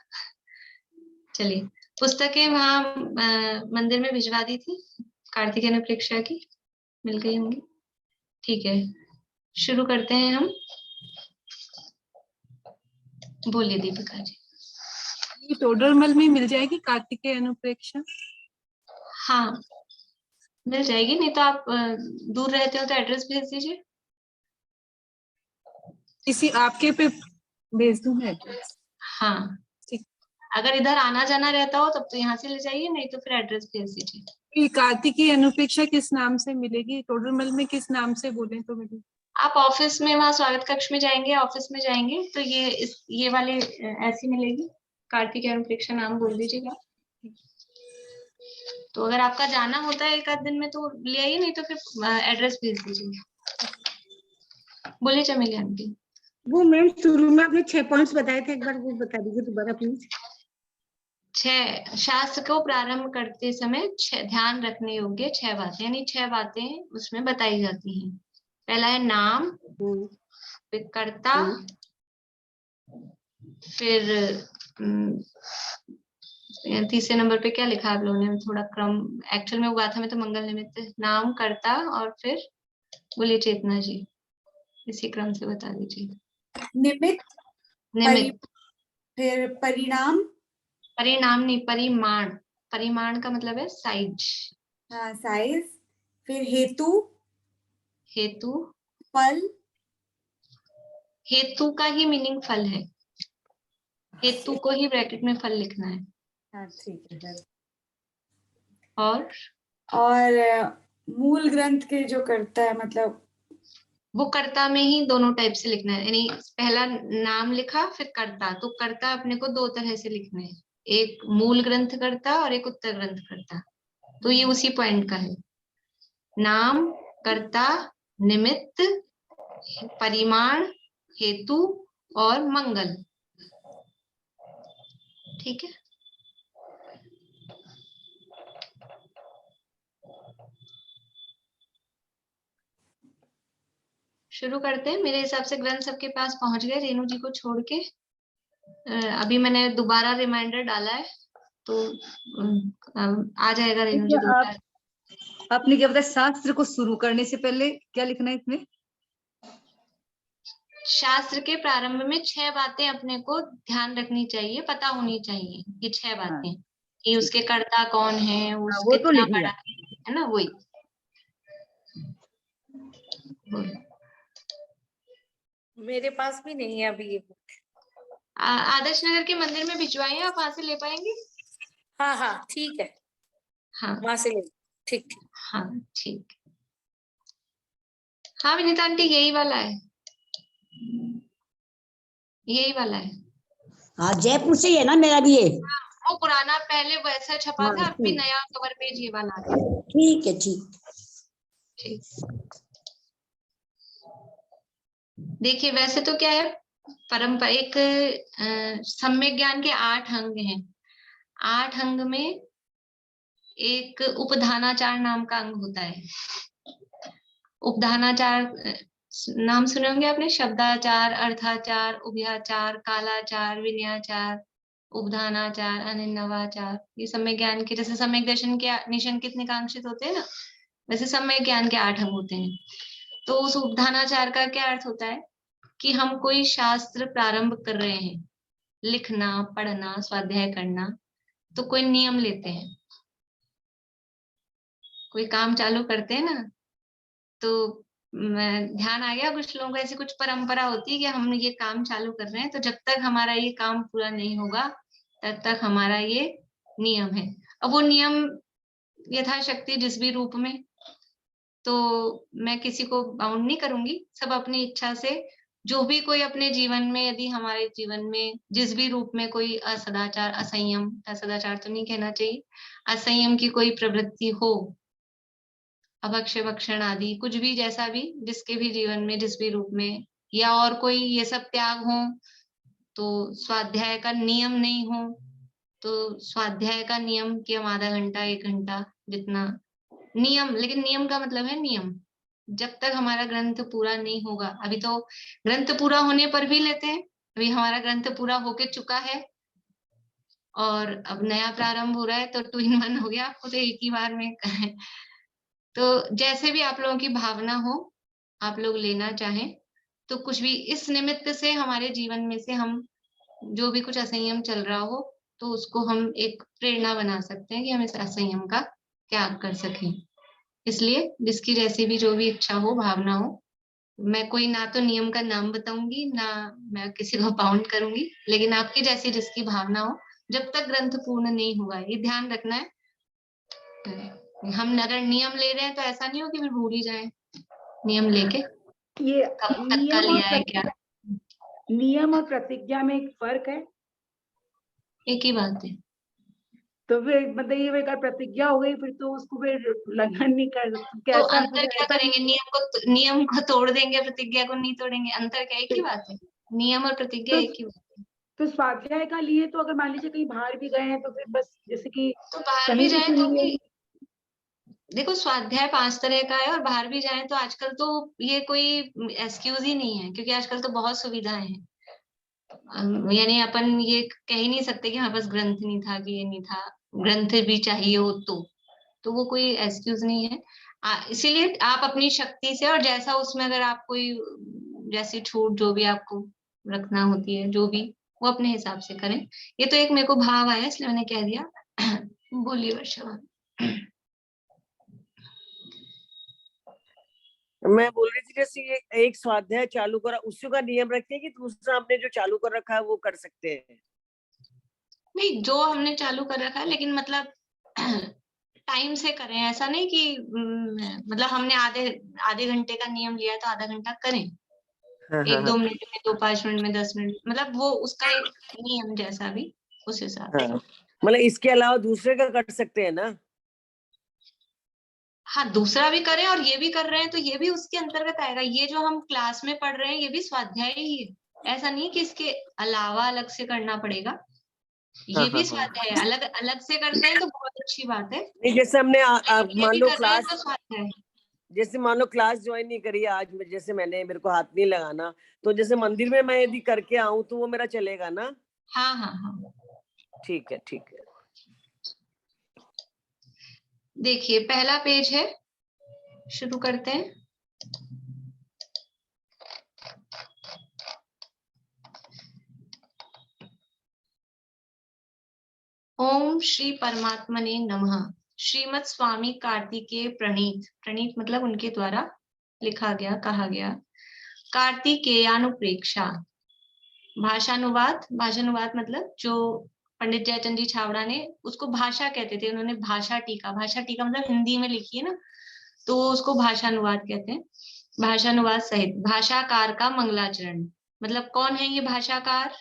चलिए, पुस्तकें वहाँ मंदिर में भिजवा दी थी कार्तिक अनुप्रेक्षा की, मिल गई होंगी। ठीक है, शुरू करते हैं हम। बोलिए दीपिका जी। ये टोडरमल में मिल जाएगी कार्तिकेय अनुप्रेक्षा? हाँ मिल जाएगी, नहीं तो आप दूर रहते हो तो एड्रेस भेज दीजिए। किसी आपके पे भेज दूं मैं एड्रेस? हाँ ठीक। अगर इधर आना जाना रहता हो तब तो यहाँ से ले जाइए, नहीं तो फिर एड्रेस भेज दीजिए। ये कार्तिकेय अनुप्रेक्षा किस नाम से मिलेगी? टोडरमल में किस नाम से बोले तो मिलेगी? आप ऑफिस में वहाँ स्वागत कक्ष में जाएंगे, ऑफिस में जाएंगे तो ये वाले ऐसी मिलेगी, कार्तिक अनुप्रेक्षा नाम बोल दीजिएगा। तो अगर आपका जाना होता है एक आध दिन में तो ले आइए, नहीं तो फिर एड्रेस भेज दीजिए। बोलिए चमेली आंटी। वो मैम शुरू में आपने 6 पॉइंट्स बताए थे, एक बार वो बता दीजिए दोबारा प्लीज। 6 शास्त्र को प्रारंभ करते समय ध्यान रखने योग्य 6 बातें, यानी 6 बातें उसमें बताई जाती हैं। पहला है नाम, फिर कर्ता, फिर तीसरे नंबर पे क्या लिखा आप लोगों ने, थोड़ा क्रम एक्चुअल में वो गाथा में तो मंगल निमित्त, नाम, कर्ता और फिर बोलिए चेतना जी, इसी क्रम से बता दीजिए। निमित्त, निमित्त, फिर परिणाम, परिणाम नहीं परिमाण, परिमाण का मतलब है साइज। हाँ साइज, फिर हेतु, हेतु, फल, हेतु का ही मीनिंग फल है, हेतु को ही ब्रैकेट में फल लिखना है। हाँ ठीक है सर। और मूल ग्रंथ के जो करता है, मतलब वो कर्ता में ही दोनों टाइप से लिखना है, यानी पहला नाम लिखा फिर कर्ता, तो कर्ता अपने को 2 तरह से लिखने हैं, एक मूल ग्रंथ कर्ता और एक उत्तर ग्रंथ कर्ता। तो ये उसी पॉइंट का है, नाम, कर्ता, निमित्त, परिमाण, हेतु और मंगल। ठीक है, शुरू करते हैं। मेरे हिसाब से ग्रंथ सबके पास पहुंच गए, रेणु जी को छोड़ के। अभी मैंने दोबारा रिमाइंडर डाला है तो आ जाएगा रेणु जी दोबारा। आपने क्या बताया, शास्त्र को शुरू करने से पहले क्या लिखना है इसमें? शास्त्र के प्रारंभ में 6 बातें अपने को ध्यान रखनी चाहिए, पता होनी चाहिए। ये 6 बातें कि उसके कर्ता कौन है, वो तो कितना लिख लिया बड़ा है ना, वही। मेरे पास भी नहीं है अभी ये। आदर्श नगर के मंदिर में भिजवाइए, आप वहां से ले पाएंगे? हाँ हाँ ठीक है, हाँ वहां से ले। ठीक ठीक। हाँ ठीक। हाँ विनीता आंटी, यही वाला है, यही वाला है। हाँ जयपुर से ही है ना मेरा भी ये। वो पुराना पहले वैसा छपा था, अब भी नया कवर पेज ये वाला है। ठीक है ठीक। ठीक। देखिए वैसे तो क्या है, परंपरा एक सम्यक ज्ञान के 8 अंग हैं। 8 अंग में एक उपधानाचार नाम का अंग होता है। उपधानाचार नाम सुने होंगे आपने, शब्दाचार, अर्थाचार, उभयाचार, कालाचार, विनयाचार, उपधानाचार, अनिन्नवाचार। ये सम्यक ज्ञान के, जैसे सम्यक दर्शन के निशंकित निकांक्षित होते हैं ना, वैसे सम्यक ज्ञान के 8 अंग होते हैं। तो उस उपधानाचार का क्या अर्थ होता है कि हम कोई शास्त्र प्रारंभ कर रहे हैं, लिखना, पढ़ना, स्वाध्याय करना, तो कोई नियम लेते हैं। कोई काम चालू करते हैं ना, तो ध्यान आ गया कुछ लोगों को, ऐसी कुछ परंपरा होती है कि हम ये काम चालू कर रहे हैं, तो जब तक हमारा ये काम पूरा नहीं होगा तब तक हमारा ये नियम है। अब वो नियम यथाशक्ति जिस भी रूप में, तो मैं किसी को बाउंड नहीं करूंगी, सब अपनी इच्छा से, जो भी कोई अपने जीवन में, यदि हमारे जीवन में जिस भी रूप में कोई असदाचार, असंयम, असदाचार तो नहीं कहना चाहिए, असंयम की कोई प्रवृत्ति हो, अभक्ष्य भक्षण आदि कुछ भी, जैसा भी जिसके भी जीवन में जिस भी रूप में, या और कोई ये सब त्याग हो, तो स्वाध्याय का नियम नहीं हो, तो स्वाध्याय का नियम कि हम आधा घंटा 1 घंटा जितना नियम, लेकिन नियम का मतलब है नियम, जब तक हमारा ग्रंथ पूरा नहीं होगा। अभी तो ग्रंथ पूरा होने पर भी लेते हैं, अभी हमारा ग्रंथ पूरा होके चुका है और अब नया प्रारंभ हो रहा है, तो 2 in 1 हो गया, आपको तो एक ही बार में तो जैसे भी आप लोगों की भावना हो, आप लोग लेना चाहें तो कुछ भी, इस निमित्त से हमारे जीवन में से हम जो भी कुछ असंयम चल रहा हो, तो उसको हम एक प्रेरणा बना सकते हैं कि हम इस असंयम का त्याग कर सकें। इसलिए जिसकी जैसी भी जो भी इच्छा हो, भावना हो, मैं कोई ना तो नियम का नाम बताऊंगी, ना मैं किसी को बाउंड करूंगी, लेकिन आपकी जैसी जिसकी भावना हो, जब तक ग्रंथ पूर्ण नहीं हुआ, ये ध्यान रखना है। हम अगर नियम ले रहे हैं तो ऐसा नहीं हो कि फिर भूल ही जाए नियम लेके ये कब तक का लिया है क्या। नियम और प्रतिज्ञा में एक फर्क है। एक ही बात है। तो फिर मतलब ये अगर प्रतिज्ञा हो गई फिर तो उसको फिर उल्लंघन नहीं कर सकते, तो कैसा अंतर क्या करेंगे, नियम को तोड़ देंगे, प्रतिज्ञा को नहीं तोड़ेंगे, अंतर क्या, एक ही बात है, नियम और प्रतिज्ञा एक ही बात है। तो स्वाध्याय का लिए तो अगर मान लीजिए कहीं बाहर भी गए हैं तो फिर बस जैसे कि तो बाहर कहीं भी भी जाए सुन तो लिए। भी देखो, स्वाध्याय 5 तरह का है, और बाहर भी जाए तो आजकल तो ये कोई एक्सक्यूज ही नहीं है, क्योंकि आजकल तो बहुत सुविधाएं हैं। यानी अपन ये कह ही नहीं सकते कि हमारे पास ग्रंथ नहीं था, कि ये नहीं था, ग्रंथ भी चाहिए हो तो वो कोई एक्सक्यूज नहीं है। इसीलिए आप अपनी शक्ति से, और जैसा उसमें अगर आप कोई जैसी छूट जो भी आपको रखना होती है, जो भी, वो अपने हिसाब से करें। ये तो एक मेरे को भाव आया इसलिए मैंने कह दिया। बोलिए वर्षा। मैं बोल रही थी जैसे ये एक स्वाध्याय चालू करा, उसी का नियम रखते हैं कि दूसरा आपने जो चालू कर रखा है वो कर सकते हैं? नहीं, जो हमने चालू कर रखा है, लेकिन मतलब टाइम से करें, ऐसा नहीं कि मतलब हमने आधे घंटे का नियम लिया है तो आधा घंटा करें। हाँ, 1-2 मिनट में, 2-5 मिनट में, 10 मिनट, मतलब वो उसका एक नियम जैसा भी उस हिसाब से। मतलब इसके अलावा दूसरे का कर सकते हैं ना? हाँ, दूसरा भी करें और ये भी कर रहे हैं तो ये भी उसके अंतर्गत आएगा। ये जो हम क्लास में पढ़ रहे हैं ये भी स्वाध्याय ही है, ऐसा नहीं कि इसके अलावा अलग से करना पड़ेगा। ये भी स्वाध्याय है, अलग अलग से करते हैं तो बहुत अच्छी बात है। जैसे हमने मान लो क्लास, तो स्वाध्याय, जैसे मान लो क्लास ज्वाइन नहीं करी आज, जैसे मेरे को हाथ नहीं लगाना, तो जैसे मंदिर में मैं यदि करके आऊं तो वो मेरा चलेगा ना? हाँ हाँ हाँ, ठीक है ठीक है। देखिए पहला पेज है, शुरू करते हैं। ओम श्री परमात्मने नमः। श्रीमद स्वामी कार्तिकेय प्रणीत, प्रणीत मतलब उनके द्वारा लिखा गया, कहा गया। कार्तिकेयानुप्रेक्षा, भाषानुवाद, भाषानुवाद मतलब जो पंडित जयचंद जी छावड़ा ने उसको भाषा कहते थे, उन्होंने भाषा टीका, भाषा टीका मतलब हिंदी में लिखी है ना, तो उसको भाषानुवाद कहते हैं। भाषानुवाद सहित भाषाकार का मंगलाचरण, मतलब कौन है ये भाषाकार?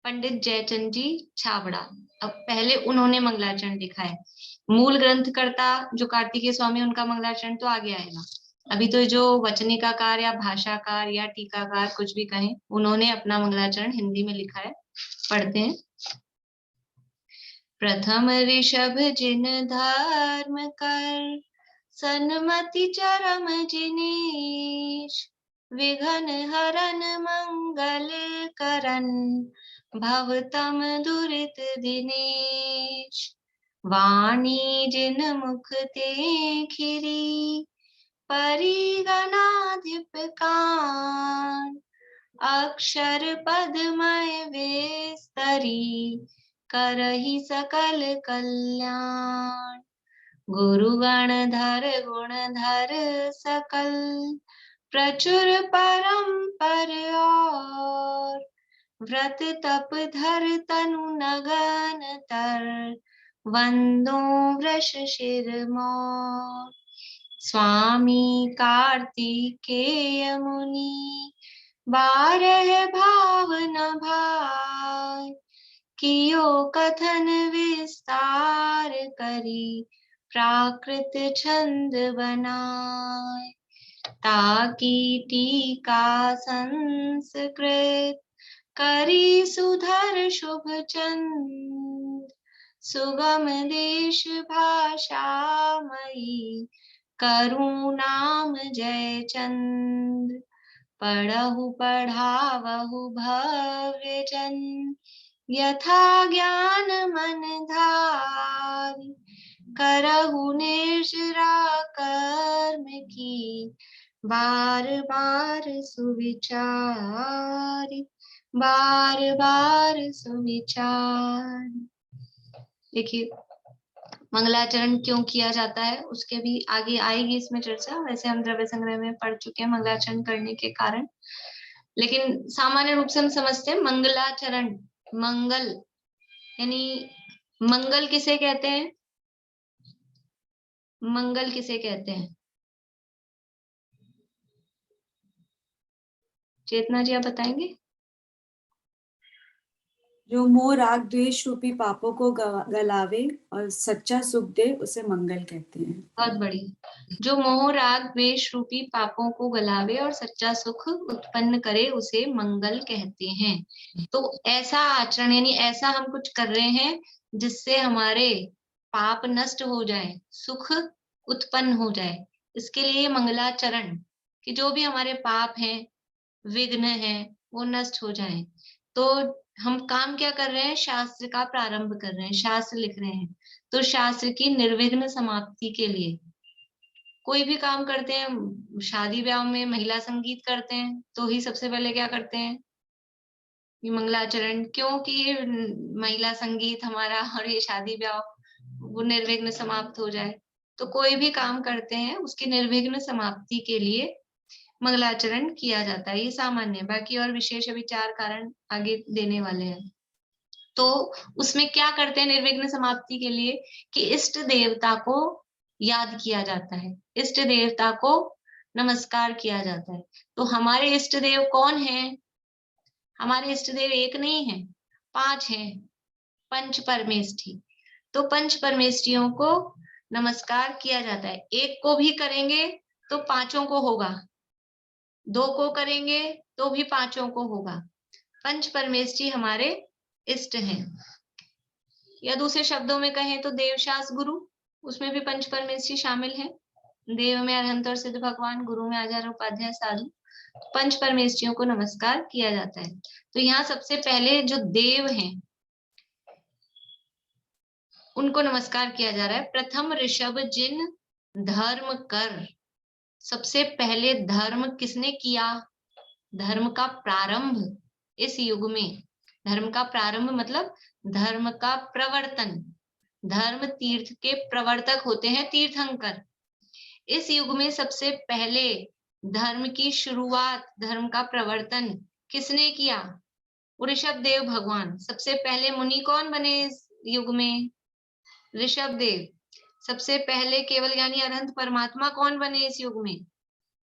पंडित जयचंद जी छावड़ा। अब पहले उन्होंने मंगलाचरण लिखा है। मूल ग्रंथकर्ता जो कार्तिकेय स्वामी, उनका मंगलाचरण तो आगे आएगा। अभी तो जो वचनिकाकार या भाषाकार या टीकाकार कुछ भी कहें, उन्होंने अपना मंगलाचरण हिंदी में लिखा है, पढ़ते हैं। प्रथम ऋषभ जिन धर्म कर, सन्मति चरम जिनीश, विघन हरन मंगल करन, भवतम दुरित दिनेश। वाणी जिन मुख ते खिरी, परिगणाधिप कान, अक्षर पदमय विस्तरी, करहि सकल कल्याण। गुरु गणधर गुणधर सकल, प्रचुर परम्पर और, व्रत तप धर तनु नगन तर, वंदो वृष शिर मोर। स्वामी कार्तिकेय मुनि, बारह भाव न भाय, कियो कथन विस्तार करी, प्राकृत छंद बनाए। ताकि टीका संस्कृत, करी सुधर शुभ चंद, सुगम देश भाषा मई, करुँ नाम जय चंद। पढ़हु पढ़ावहु भव्य जन, यथा ज्ञान मन धारी, करहु निर्जरा कर्म की, बार बार सुविचार, बार बार सुविचार। देखिए मंगलाचरण क्यों किया जाता है उसके भी आगे आएगी इसमें चर्चा। वैसे हम द्रव्य संग्रह में पढ़ चुके हैं मंगलाचरण करने के कारण, लेकिन सामान्य रूप से हम समझते हैं मंगलाचरण, मंगल यानी मंगल किसे कहते हैं? मंगल किसे कहते हैं? चेतना जी आप बताएंगे? जो मोह राग द्वेष रूपी पापों को गलावे और सच्चा सुख दे, उसे मंगल कहते हैं। बहुत बढ़िया। जो मोह राग द्वेष रूपी पापों को गलावे और सच्चा सुख उत्पन्न करे, उसे मंगल कहते हैं। तो ऐसा आचरण यानी ऐसा हम कुछ कर रहे हैं जिससे हमारे पाप नष्ट हो जाए, सुख उत्पन्न हो जाए, इसके लिए मंगलाचरण कि जो भी हमारे पाप हैं, विघ्न हैं, वो नष्ट हो जाए। तो हम काम क्या कर रहे हैं? शास्त्र का प्रारंभ कर रहे हैं, शास्त्र लिख रहे हैं। तो शास्त्र की निर्विघ्न समाप्ति के लिए कोई भी काम करते हैं, शादी ब्याह में महिला संगीत करते हैं तो ही सबसे पहले क्या करते हैं? ये मंगलाचरण, क्योंकि महिला संगीत हमारा और ये शादी ब्याह वो निर्विघ्न समाप्त हो जाए। तो कोई भी काम करते हैं उसकी निर्विघ्न समाप्ति के लिए मंगलाचरण किया जाता है। ये सामान्य, बाकी और विशेष विचार कारण आगे देने वाले हैं। तो उसमें क्या करते हैं निर्विघ्न समाप्ति के लिए कि इष्ट देवता को याद किया जाता है, इष्ट देवता को नमस्कार किया जाता है। तो हमारे इष्ट देव कौन है? हमारे इष्ट देव एक नहीं है, 5 हैं, पंच परमेष्ठी। तो पंच परमेष्ठियों को नमस्कार किया जाता है। एक को भी करेंगे तो 5 को होगा, 2 को करेंगे तो भी 5 को होगा। पंच परमेष्ठी हमारे इष्ट हैं। या दूसरे शब्दों में कहें तो देवशास गुरु, उसमें भी पंच परमेष्ठी शामिल है। देव में अरहंत और सिद्ध भगवान, गुरु में आचार्य उपाध्याय साधु। पंच परमेष्ठियों को नमस्कार किया जाता है। तो यहाँ सबसे पहले जो देव हैं उनको नमस्कार किया जा रहा है। प्रथम ऋषभ जिन धर्म कर, सबसे पहले धर्म किसने किया? धर्म का प्रारंभ इस युग में, धर्म का प्रारंभ मतलब धर्म का प्रवर्तन। धर्म तीर्थ के प्रवर्तक होते हैं तीर्थंकर। इस युग में सबसे पहले धर्म की शुरुआत, धर्म का प्रवर्तन किसने किया? ऋषभ देव भगवान। सबसे पहले मुनि कौन बने इस युग में? ऋषभ देव। सबसे पहले केवल ज्ञानी अरहंत परमात्मा कौन बने इस युग में?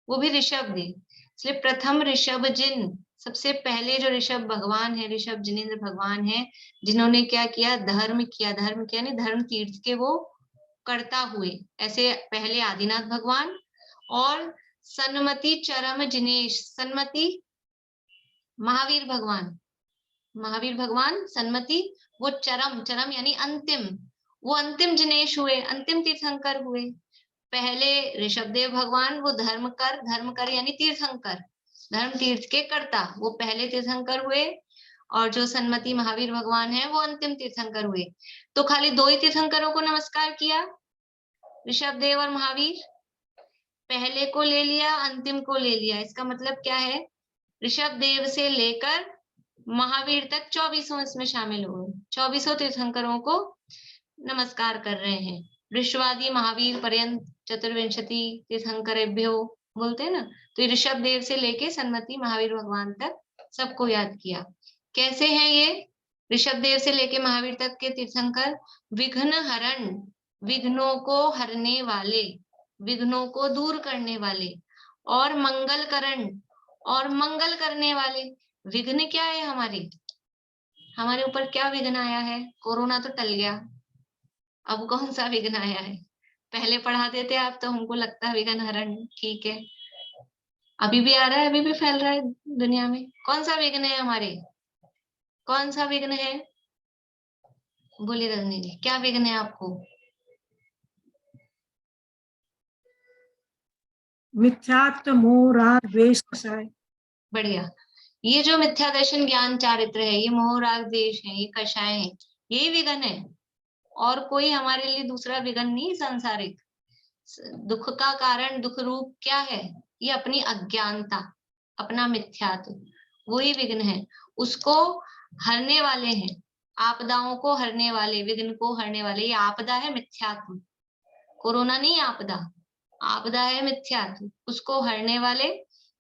वो भी ऋषभ देव। इसलिए प्रथम ऋषभ जिन, सबसे पहले जो ऋषभ भगवान है, ऋषभ जिनेन्द्र भगवान है, जिन्होंने क्या किया? धर्म किया। धर्म किया नहीं, धर्म तीर्थ के वो करता हुए। ऐसे पहले आदिनाथ भगवान और सन्मति चरम जिनेश, सन्मति महावीर भगवान, महावीर भगवान सन्मति, वो चरम, चरम यानी अंतिम, वो अंतिम जिनेश हुए, अंतिम तीर्थंकर हुए। पहले ऋषभदेव भगवान वो धर्मकर, धर्मकर यानी तीर्थंकर, धर्म तीर्थ के कर्ता, वो पहले तीर्थंकर हुए, और जो सन्मति महावीर भगवान है वो अंतिम तीर्थंकर हुए। तो खाली 2 ही तीर्थंकरों को नमस्कार किया, ऋषभदेव और महावीर, पहले को ले लिया, अंतिम को ले लिया। इसका मतलब क्या है, ऋषभदेव से लेकर महावीर तक 24 इसमें शामिल हुए, 24 तीर्थंकरों को नमस्कार कर रहे हैं। विश्वादि महावीर पर्यंत चतुर्विंशति तीर्थंकरेभ्यो बोलते हैं ना, तो ऋषभदेव से लेके सन्मति महावीर भगवान तक सबको याद किया। कैसे हैं ये ऋषभदेव से लेके महावीर तक के तीर्थंकर? विघ्न हरण, विघ्नों को हरने वाले, विघ्नों को दूर करने वाले, और मंगल करण, और मंगल करने वाले। विघ्न क्या है हमारे ऊपर क्या विघ्न आया है? कोरोना तो टल गया, अब कौन सा विघ्न आया है? पहले पढ़ाते थे आप तो हमको लगता है विघ्न हरण ठीक है, अभी भी आ रहा है, अभी भी फैल रहा है दुनिया में। कौन सा विघ्न है हमारे? कौन सा विघ्न है? बोलिए रजनी जी, क्या विघ्न है आपको? मिथ्यात्व, मोह, राग, द्वेष, कषाय। बढ़िया। ये जो मिथ्या दर्शन ज्ञान चारित्र है, ये मोह राग द्वेष है, ये कषाय है, यही विघ्न है। और कोई हमारे लिए दूसरा विघ्न नहीं सांसारिक। दुख का कारण, दुख रूप क्या है? ये अपनी अज्ञानता, अपना मिथ्यात्व, वही विघ्न है। उसको हरने वाले हैं, आपदाओं को हरने वाले, विघ्न को हरने वाले। ये आपदा है मिथ्यात्व, कोरोना नहीं आपदा, आपदा है मिथ्यात्व। उसको हरने वाले,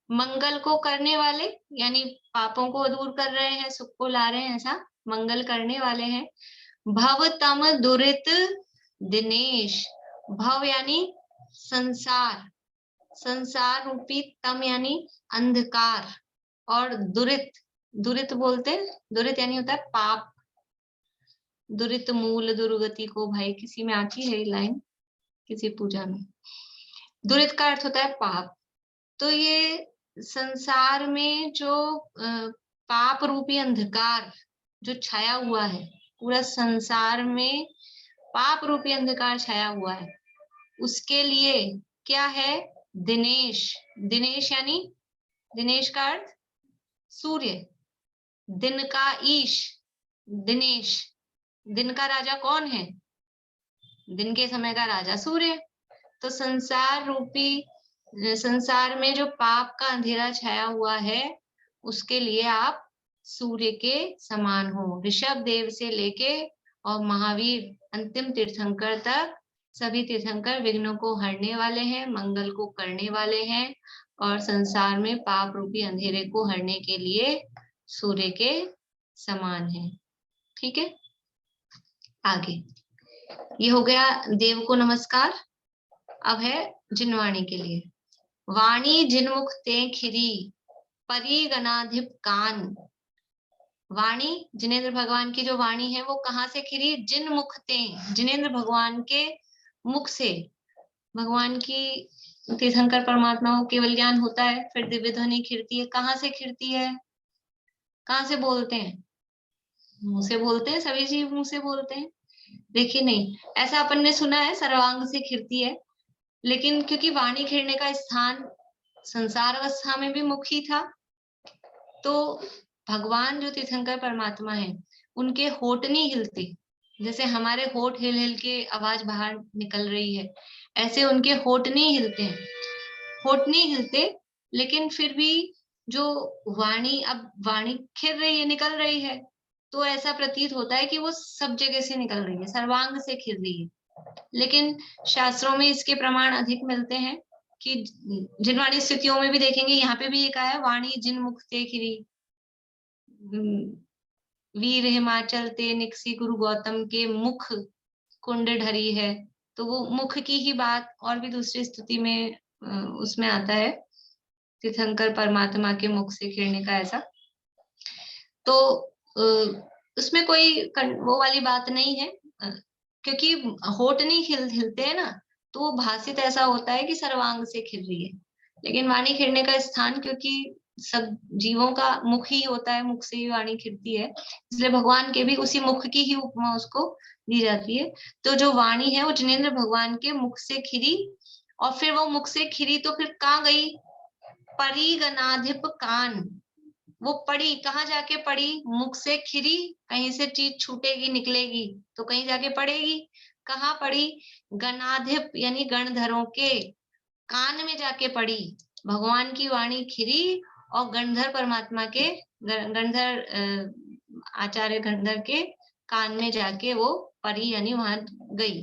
मंगल को करने वाले, यानी पापों को दूर कर रहे हैं, सुख को ला रहे हैं, ऐसा मंगल करने वाले हैं। भव तम दुरित दिनेश, भव यानी संसार, संसार रूपी, तम यानी अंधकार, और दुरित, दुरित बोलते हैं, दुरित यानी होता है पाप। दुरित मूल दुर्गति को, भाई किसी में आती है लाइन, किसी पूजा में। दुरित का अर्थ होता है पाप। तो ये संसार में जो पाप रूपी अंधकार जो छाया हुआ है, पूरा संसार में पाप रूपी अंधकार छाया हुआ है, उसके लिए क्या है? दिनेश, दिनेश यानी, दिनेश का अर्थ सूर्य, दिन का ईश, दिनेश। दिन का राजा कौन है? दिन के समय का राजा सूर्य। तो संसार रूपी, संसार में जो पाप का अंधेरा छाया हुआ है, उसके लिए आप सूर्य के समान हो। ऋषभ देव से लेके और महावीर अंतिम तीर्थंकर तक सभी तीर्थंकर विघ्नों को हरने वाले हैं, मंगल को करने वाले हैं, और संसार में पाप रूपी अंधेरे को हरने के लिए सूर्य के समान है। ठीक है, आगे ये हो गया देव को नमस्कार। अब है जिनवाणी के लिए। वाणी जिनमुख ते खिरी, परी गणाधिप कान। वाणी, जिनेंद्र भगवान की जो वाणी है वो कहाँ से खिरी? जिन मुख ते, जिनेंद्र भगवान के मुख से। भगवान की तीर्थंकर परमात्मा को केवल ज्ञान होता है, फिर दिव्य ध्वनि खिरती है। कहाँ से खिरती है? कहाँ से बोलते हैं? मुंह से बोलते हैं, सभी जीव मुंह से बोलते हैं। देखिए नहीं, ऐसा अपन ने सुना है सर्वांग से खिरती है, लेकिन क्योंकि वाणी खिरने का स्थान संसार अवस्था में भी मुख ही था, तो भगवान जो तीर्थंकर परमात्मा है उनके होठ नहीं हिलते, जैसे हमारे होठ हिल हिल के आवाज बाहर निकल रही है, ऐसे उनके होठ नहीं हिलते हैं। होठ नहीं हिलते, लेकिन फिर भी जो वाणी, अब वाणी खिर रही है, निकल रही है, तो ऐसा प्रतीत होता है कि वो सब जगह से निकल रही है, सर्वांग से खिर रही है। लेकिन शास्त्रों में इसके प्रमाण अधिक मिलते हैं कि जिनवाणी स्थितियों में भी देखेंगे, यहाँ पे भी ये कहा है, वाणी जिन मुख ते खिरी, वीर हिमाचल ते निकसी गुरु गौतम के मुख कुंड ढरी है। तो वो मुख की ही बात और भी दूसरी स्तुति में उसमें आता है, तीर्थंकर परमात्मा के मुख से खिरने का ऐसा। तो उसमें कोई वो वाली बात नहीं है, क्योंकि होठ नहीं हिलते हैं ना, तो भाषित ऐसा होता है कि सर्वांग से खिर रही है। लेकिन वाणी खिड़ने का स्थान, क्योंकि सब जीवों का मुख ही होता है, मुख से ही वाणी खिड़ती है, इसलिए भगवान के भी उसी मुख की ही उपमा उसको दी जाती है। तो जो वाणी है वो जिनेंद्र भगवान के मुख से खिरी, और फिर वो मुख से खिरी तो फिर कहाँ गई? परिगणाधिप कान। वो पड़ी, कहाँ जाके पड़ी? मुख से खिरी, कहीं से चीज छूटेगी निकलेगी तो कहीं जाके पड़ेगी। कहाँ पड़ी? गणाधिप यानी गणधरों के कान में जाके पड़ी। भगवान की वाणी खिरी और गणधर परमात्मा के गणधर आचार्य गणधर के कान में जाके वो पड़ी, यानी वहां गई।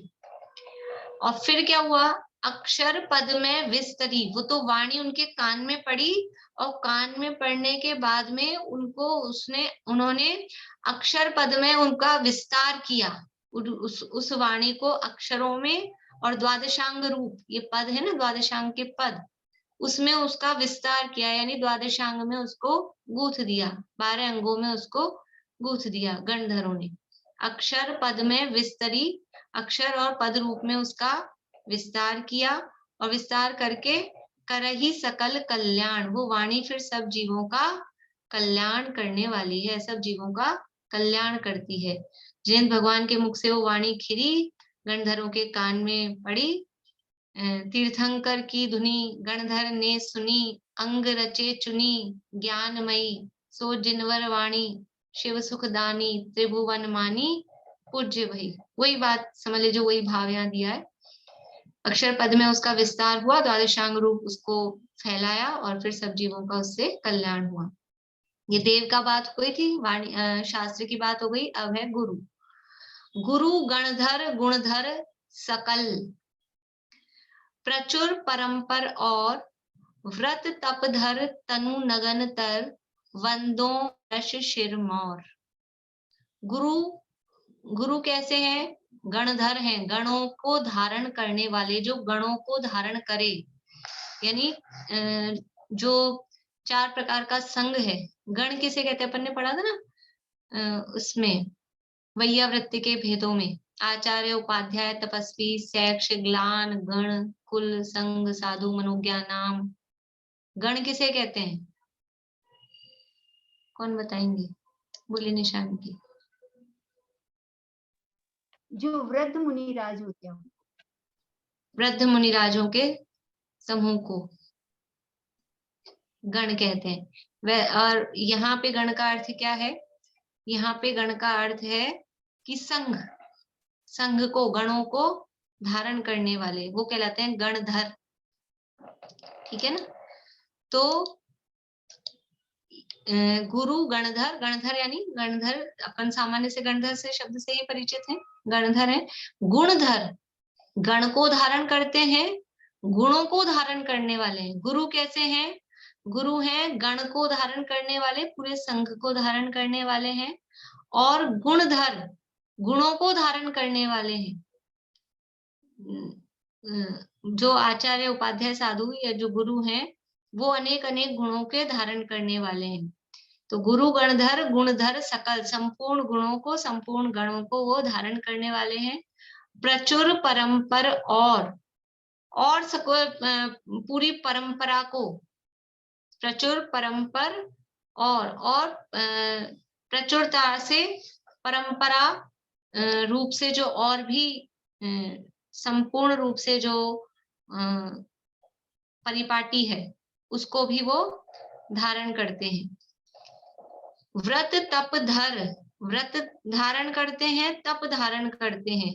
और फिर क्या हुआ? अक्षर पद में विस्तरी, वो तो वाणी उनके कान में पड़ी, और कान में पड़ने के बाद में उन्होंने अक्षर पद में उनका विस्तार किया, उस वाणी को अक्षरों में, और द्वादशांग रूप, ये पद है ना द्वादशांग के पद, उसमें उसका विस्तार किया, यानी द्वादशांग में उसको गूंथ दिया, 12 अंगों में उसको गूंथ दिया गणधरों ने। अक्षर पद में विस्तरी, अक्षर और पद रूप में उसका विस्तार किया, और विस्तार करके करही सकल कल्याण, वो वाणी फिर सब जीवों का कल्याण करने वाली है, सब जीवों का कल्याण करती है। जिन भगवान के मुख से वो वाणी खिरी, गणधरों के कान में पड़ी, तीर्थंकर की धुनी गणधर ने सुनी, अंग रचे चुनी ज्ञानमयी, सो जिनवर वाणी शिव सुखदानी, त्रिभुवन मानी पूज्य भई। वही बात समझ लीजिए, वही भाव यहाँ दिया है। अक्षर पद में उसका विस्तार हुआ, द्वादशांग रूप उसको फैलाया, और फिर सब जीवों का उससे कल्याण हुआ। ये देव का बात हुई थी, वाणी शास्त्र की बात हो गई। अब है गुरु। गुरु गणधर गुणधर सकल, प्रचुर परंपर और व्रत तपधर तनु नगन तर, वंदो यश शिर मोर। गुरु कैसे हैं? गणधर हैं, गणों को धारण करने वाले, जो गणों को धारण करे, यानी जो 4 प्रकार का संघ है। गण किसे कहते हैं? अपन ने पढ़ा था ना उसमें वैयावृत्ति के भेदों में, आचार्य, उपाध्याय, तपस्वी, शैक्ष, ग्लान, गण, कुल, संघ, साधु, मनोज्ञा, नाम। गण किसे कहते हैं? कौन बताएंगे? बोलिए निशान की। जो वृद्ध मुनिराज होते हैं, वृद्ध मुनिराजों के समूह को गण कहते हैं। वह, और यहाँ पे गण का अर्थ क्या है? यहाँ पे गण का अर्थ है कि संघ को, गणों को धारण करने वाले, वो कहलाते हैं गणधर। ठीक है ना? तो गुरु गणधर, गणधर यानी गणधर, अपन सामान्य से गणधर से शब्द से ही परिचित हैं, गणधर है। गुणधर, गण को धारण करते हैं, गुणों को धारण करने वाले हैं। गुरु कैसे हैं? गुरु हैं गण को धारण करने वाले, पूरे संघ को धारण करने वाले हैं, और गुणधर, गुणों को धारण करने वाले हैं। जो आचार्य, उपाध्याय, साधु या जो गुरु हैं, वो अनेक अनेक गुणों के धारण करने वाले हैं। तो गुरु गणधर गुणधर सकल, संपूर्ण गुणों को, संपूर्ण गणों को वो धारण करने वाले हैं। प्रचुर परंपर और पूरी परंपरा को, प्रचुर परंपर और प्रचुरता से, परंपरा रूप से जो और भी संपूर्ण रूप से जो परिपाटी है, उसको भी वो धारण करते हैं। व्रत तप धर, व्रत धारण करते हैं, तप धारण करते हैं।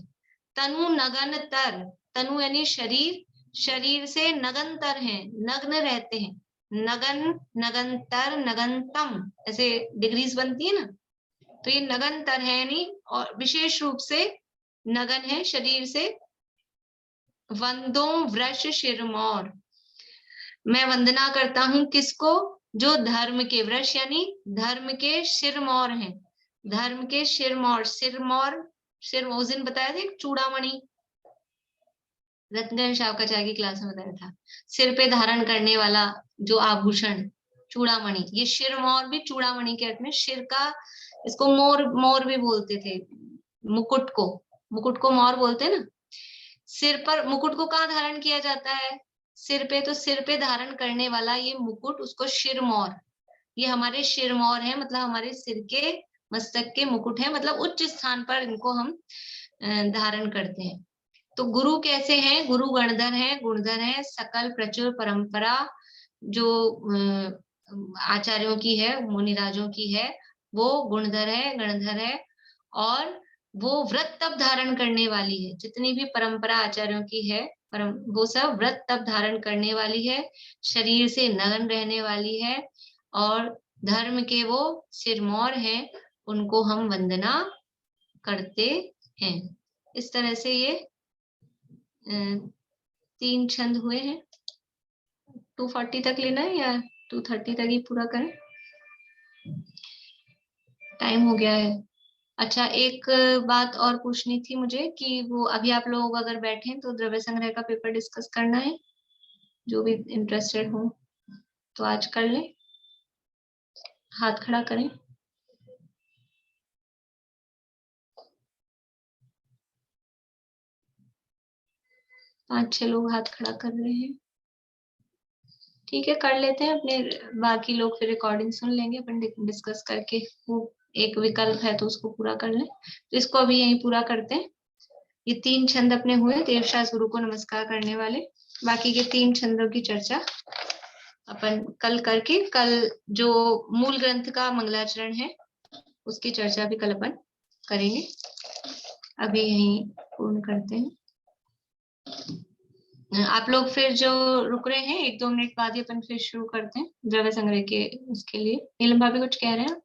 तनु नगन तर, तनु यानी शरीर, शरीर से नगनतर हैं, नग्न रहते हैं। नगन, नगनतर, नगनतम, ऐसे डिग्रीज बनती है ना, तो ये नगनतर है, यानी और विशेष रूप से नगन है शरीर से। वंदो वृष शिरमौर, मैं वंदना करता हूं किसको? जो धर्म के, वृष यानी धर्म के शिरमौर हैं, धर्म के शिरमौर। सिरमौर, सिर उस दिन बताया था, एक चूड़ामणि, रत्न शावकाचार्य की क्लास में बताया था, सिर पे धारण करने वाला जो आभूषण, चूड़ामणि। ये शिरमौर भी चूड़ामणि के अर्थ में, शिर का, इसको मोर, मोर भी बोलते थे, मुकुट को, मुकुट को मोर बोलते हैं ना। सिर पर मुकुट को कहाँ धारण किया जाता है? सिर पे, तो सिर पे धारण करने वाला ये मुकुट, उसको शिरमौर, ये हमारे शिरमौर है, मतलब हमारे सिर के मस्तक के मुकुट है, मतलब उच्च स्थान पर इनको हम धारण करते हैं। तो गुरु कैसे हैं? गुरु गणधर है, गुणधर है, सकल प्रचुर परंपरा जो आचार्यों की है, मुनिराजों की है, वो गुणधर है, गणधर है, और वो व्रत तप धारण करने वाली है। जितनी भी परंपरा आचार्यों की है, वो सब व्रत तप धारण करने वाली है, शरीर से नग्न रहने वाली है, और धर्म के वो सिरमौर हैं, उनको हम वंदना करते हैं। इस तरह से ये 3 छंद हुए हैं। 240 तक लेना है या 230 तक ही पूरा करें? टाइम हो गया है। अच्छा, एक बात और पूछनी थी मुझे कि वो अभी आप लोग अगर बैठे तो द्रव्य संग्रह का पेपर डिस्कस करना है, जो भी इंटरेस्टेड हो तो आज कर लें। हाथ खड़ा करें। पांच छह लोग हाथ खड़ा कर रहे हैं। ठीक है, कर लेते हैं अपने, बाकी लोग फिर रिकॉर्डिंग सुन लेंगे, अपन डिस्कस करके वो एक विकल्प है तो उसको पूरा कर लें। तो इसको अभी यहीं पूरा करते हैं। ये 3 छंद अपने हुए देवशास गुरु को नमस्कार करने वाले। बाकी के 3 छंदों की चर्चा अपन कल करके, कल जो मूल ग्रंथ का मंगलाचरण है उसकी चर्चा भी कल अपन करेंगे। अभी यहीं पूर्ण करते हैं। आप लोग फिर जो रुक रहे हैं 1-2 मिनट बाद ही अपन फिर शुरू करते हैं द्रव्य संग्रह के उसके लिए। नीलम भाभी कुछ कह रहे हैं?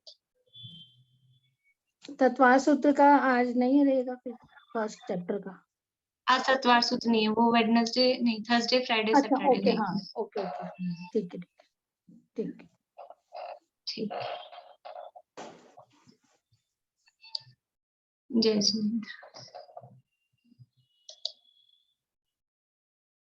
तत्वार सूत्र का आज नहीं रहेगा फिर फर्स्ट चैप्टर का? आज सत्वार सूत्र नहीं है, वो वेडनेसडे नहीं, थर्सडे फ्राइडे अच्छा, सैटरडे ओके, नहीं। हाँ, ओके ओके, ठीक है ठीक है। ठीक। जय श्री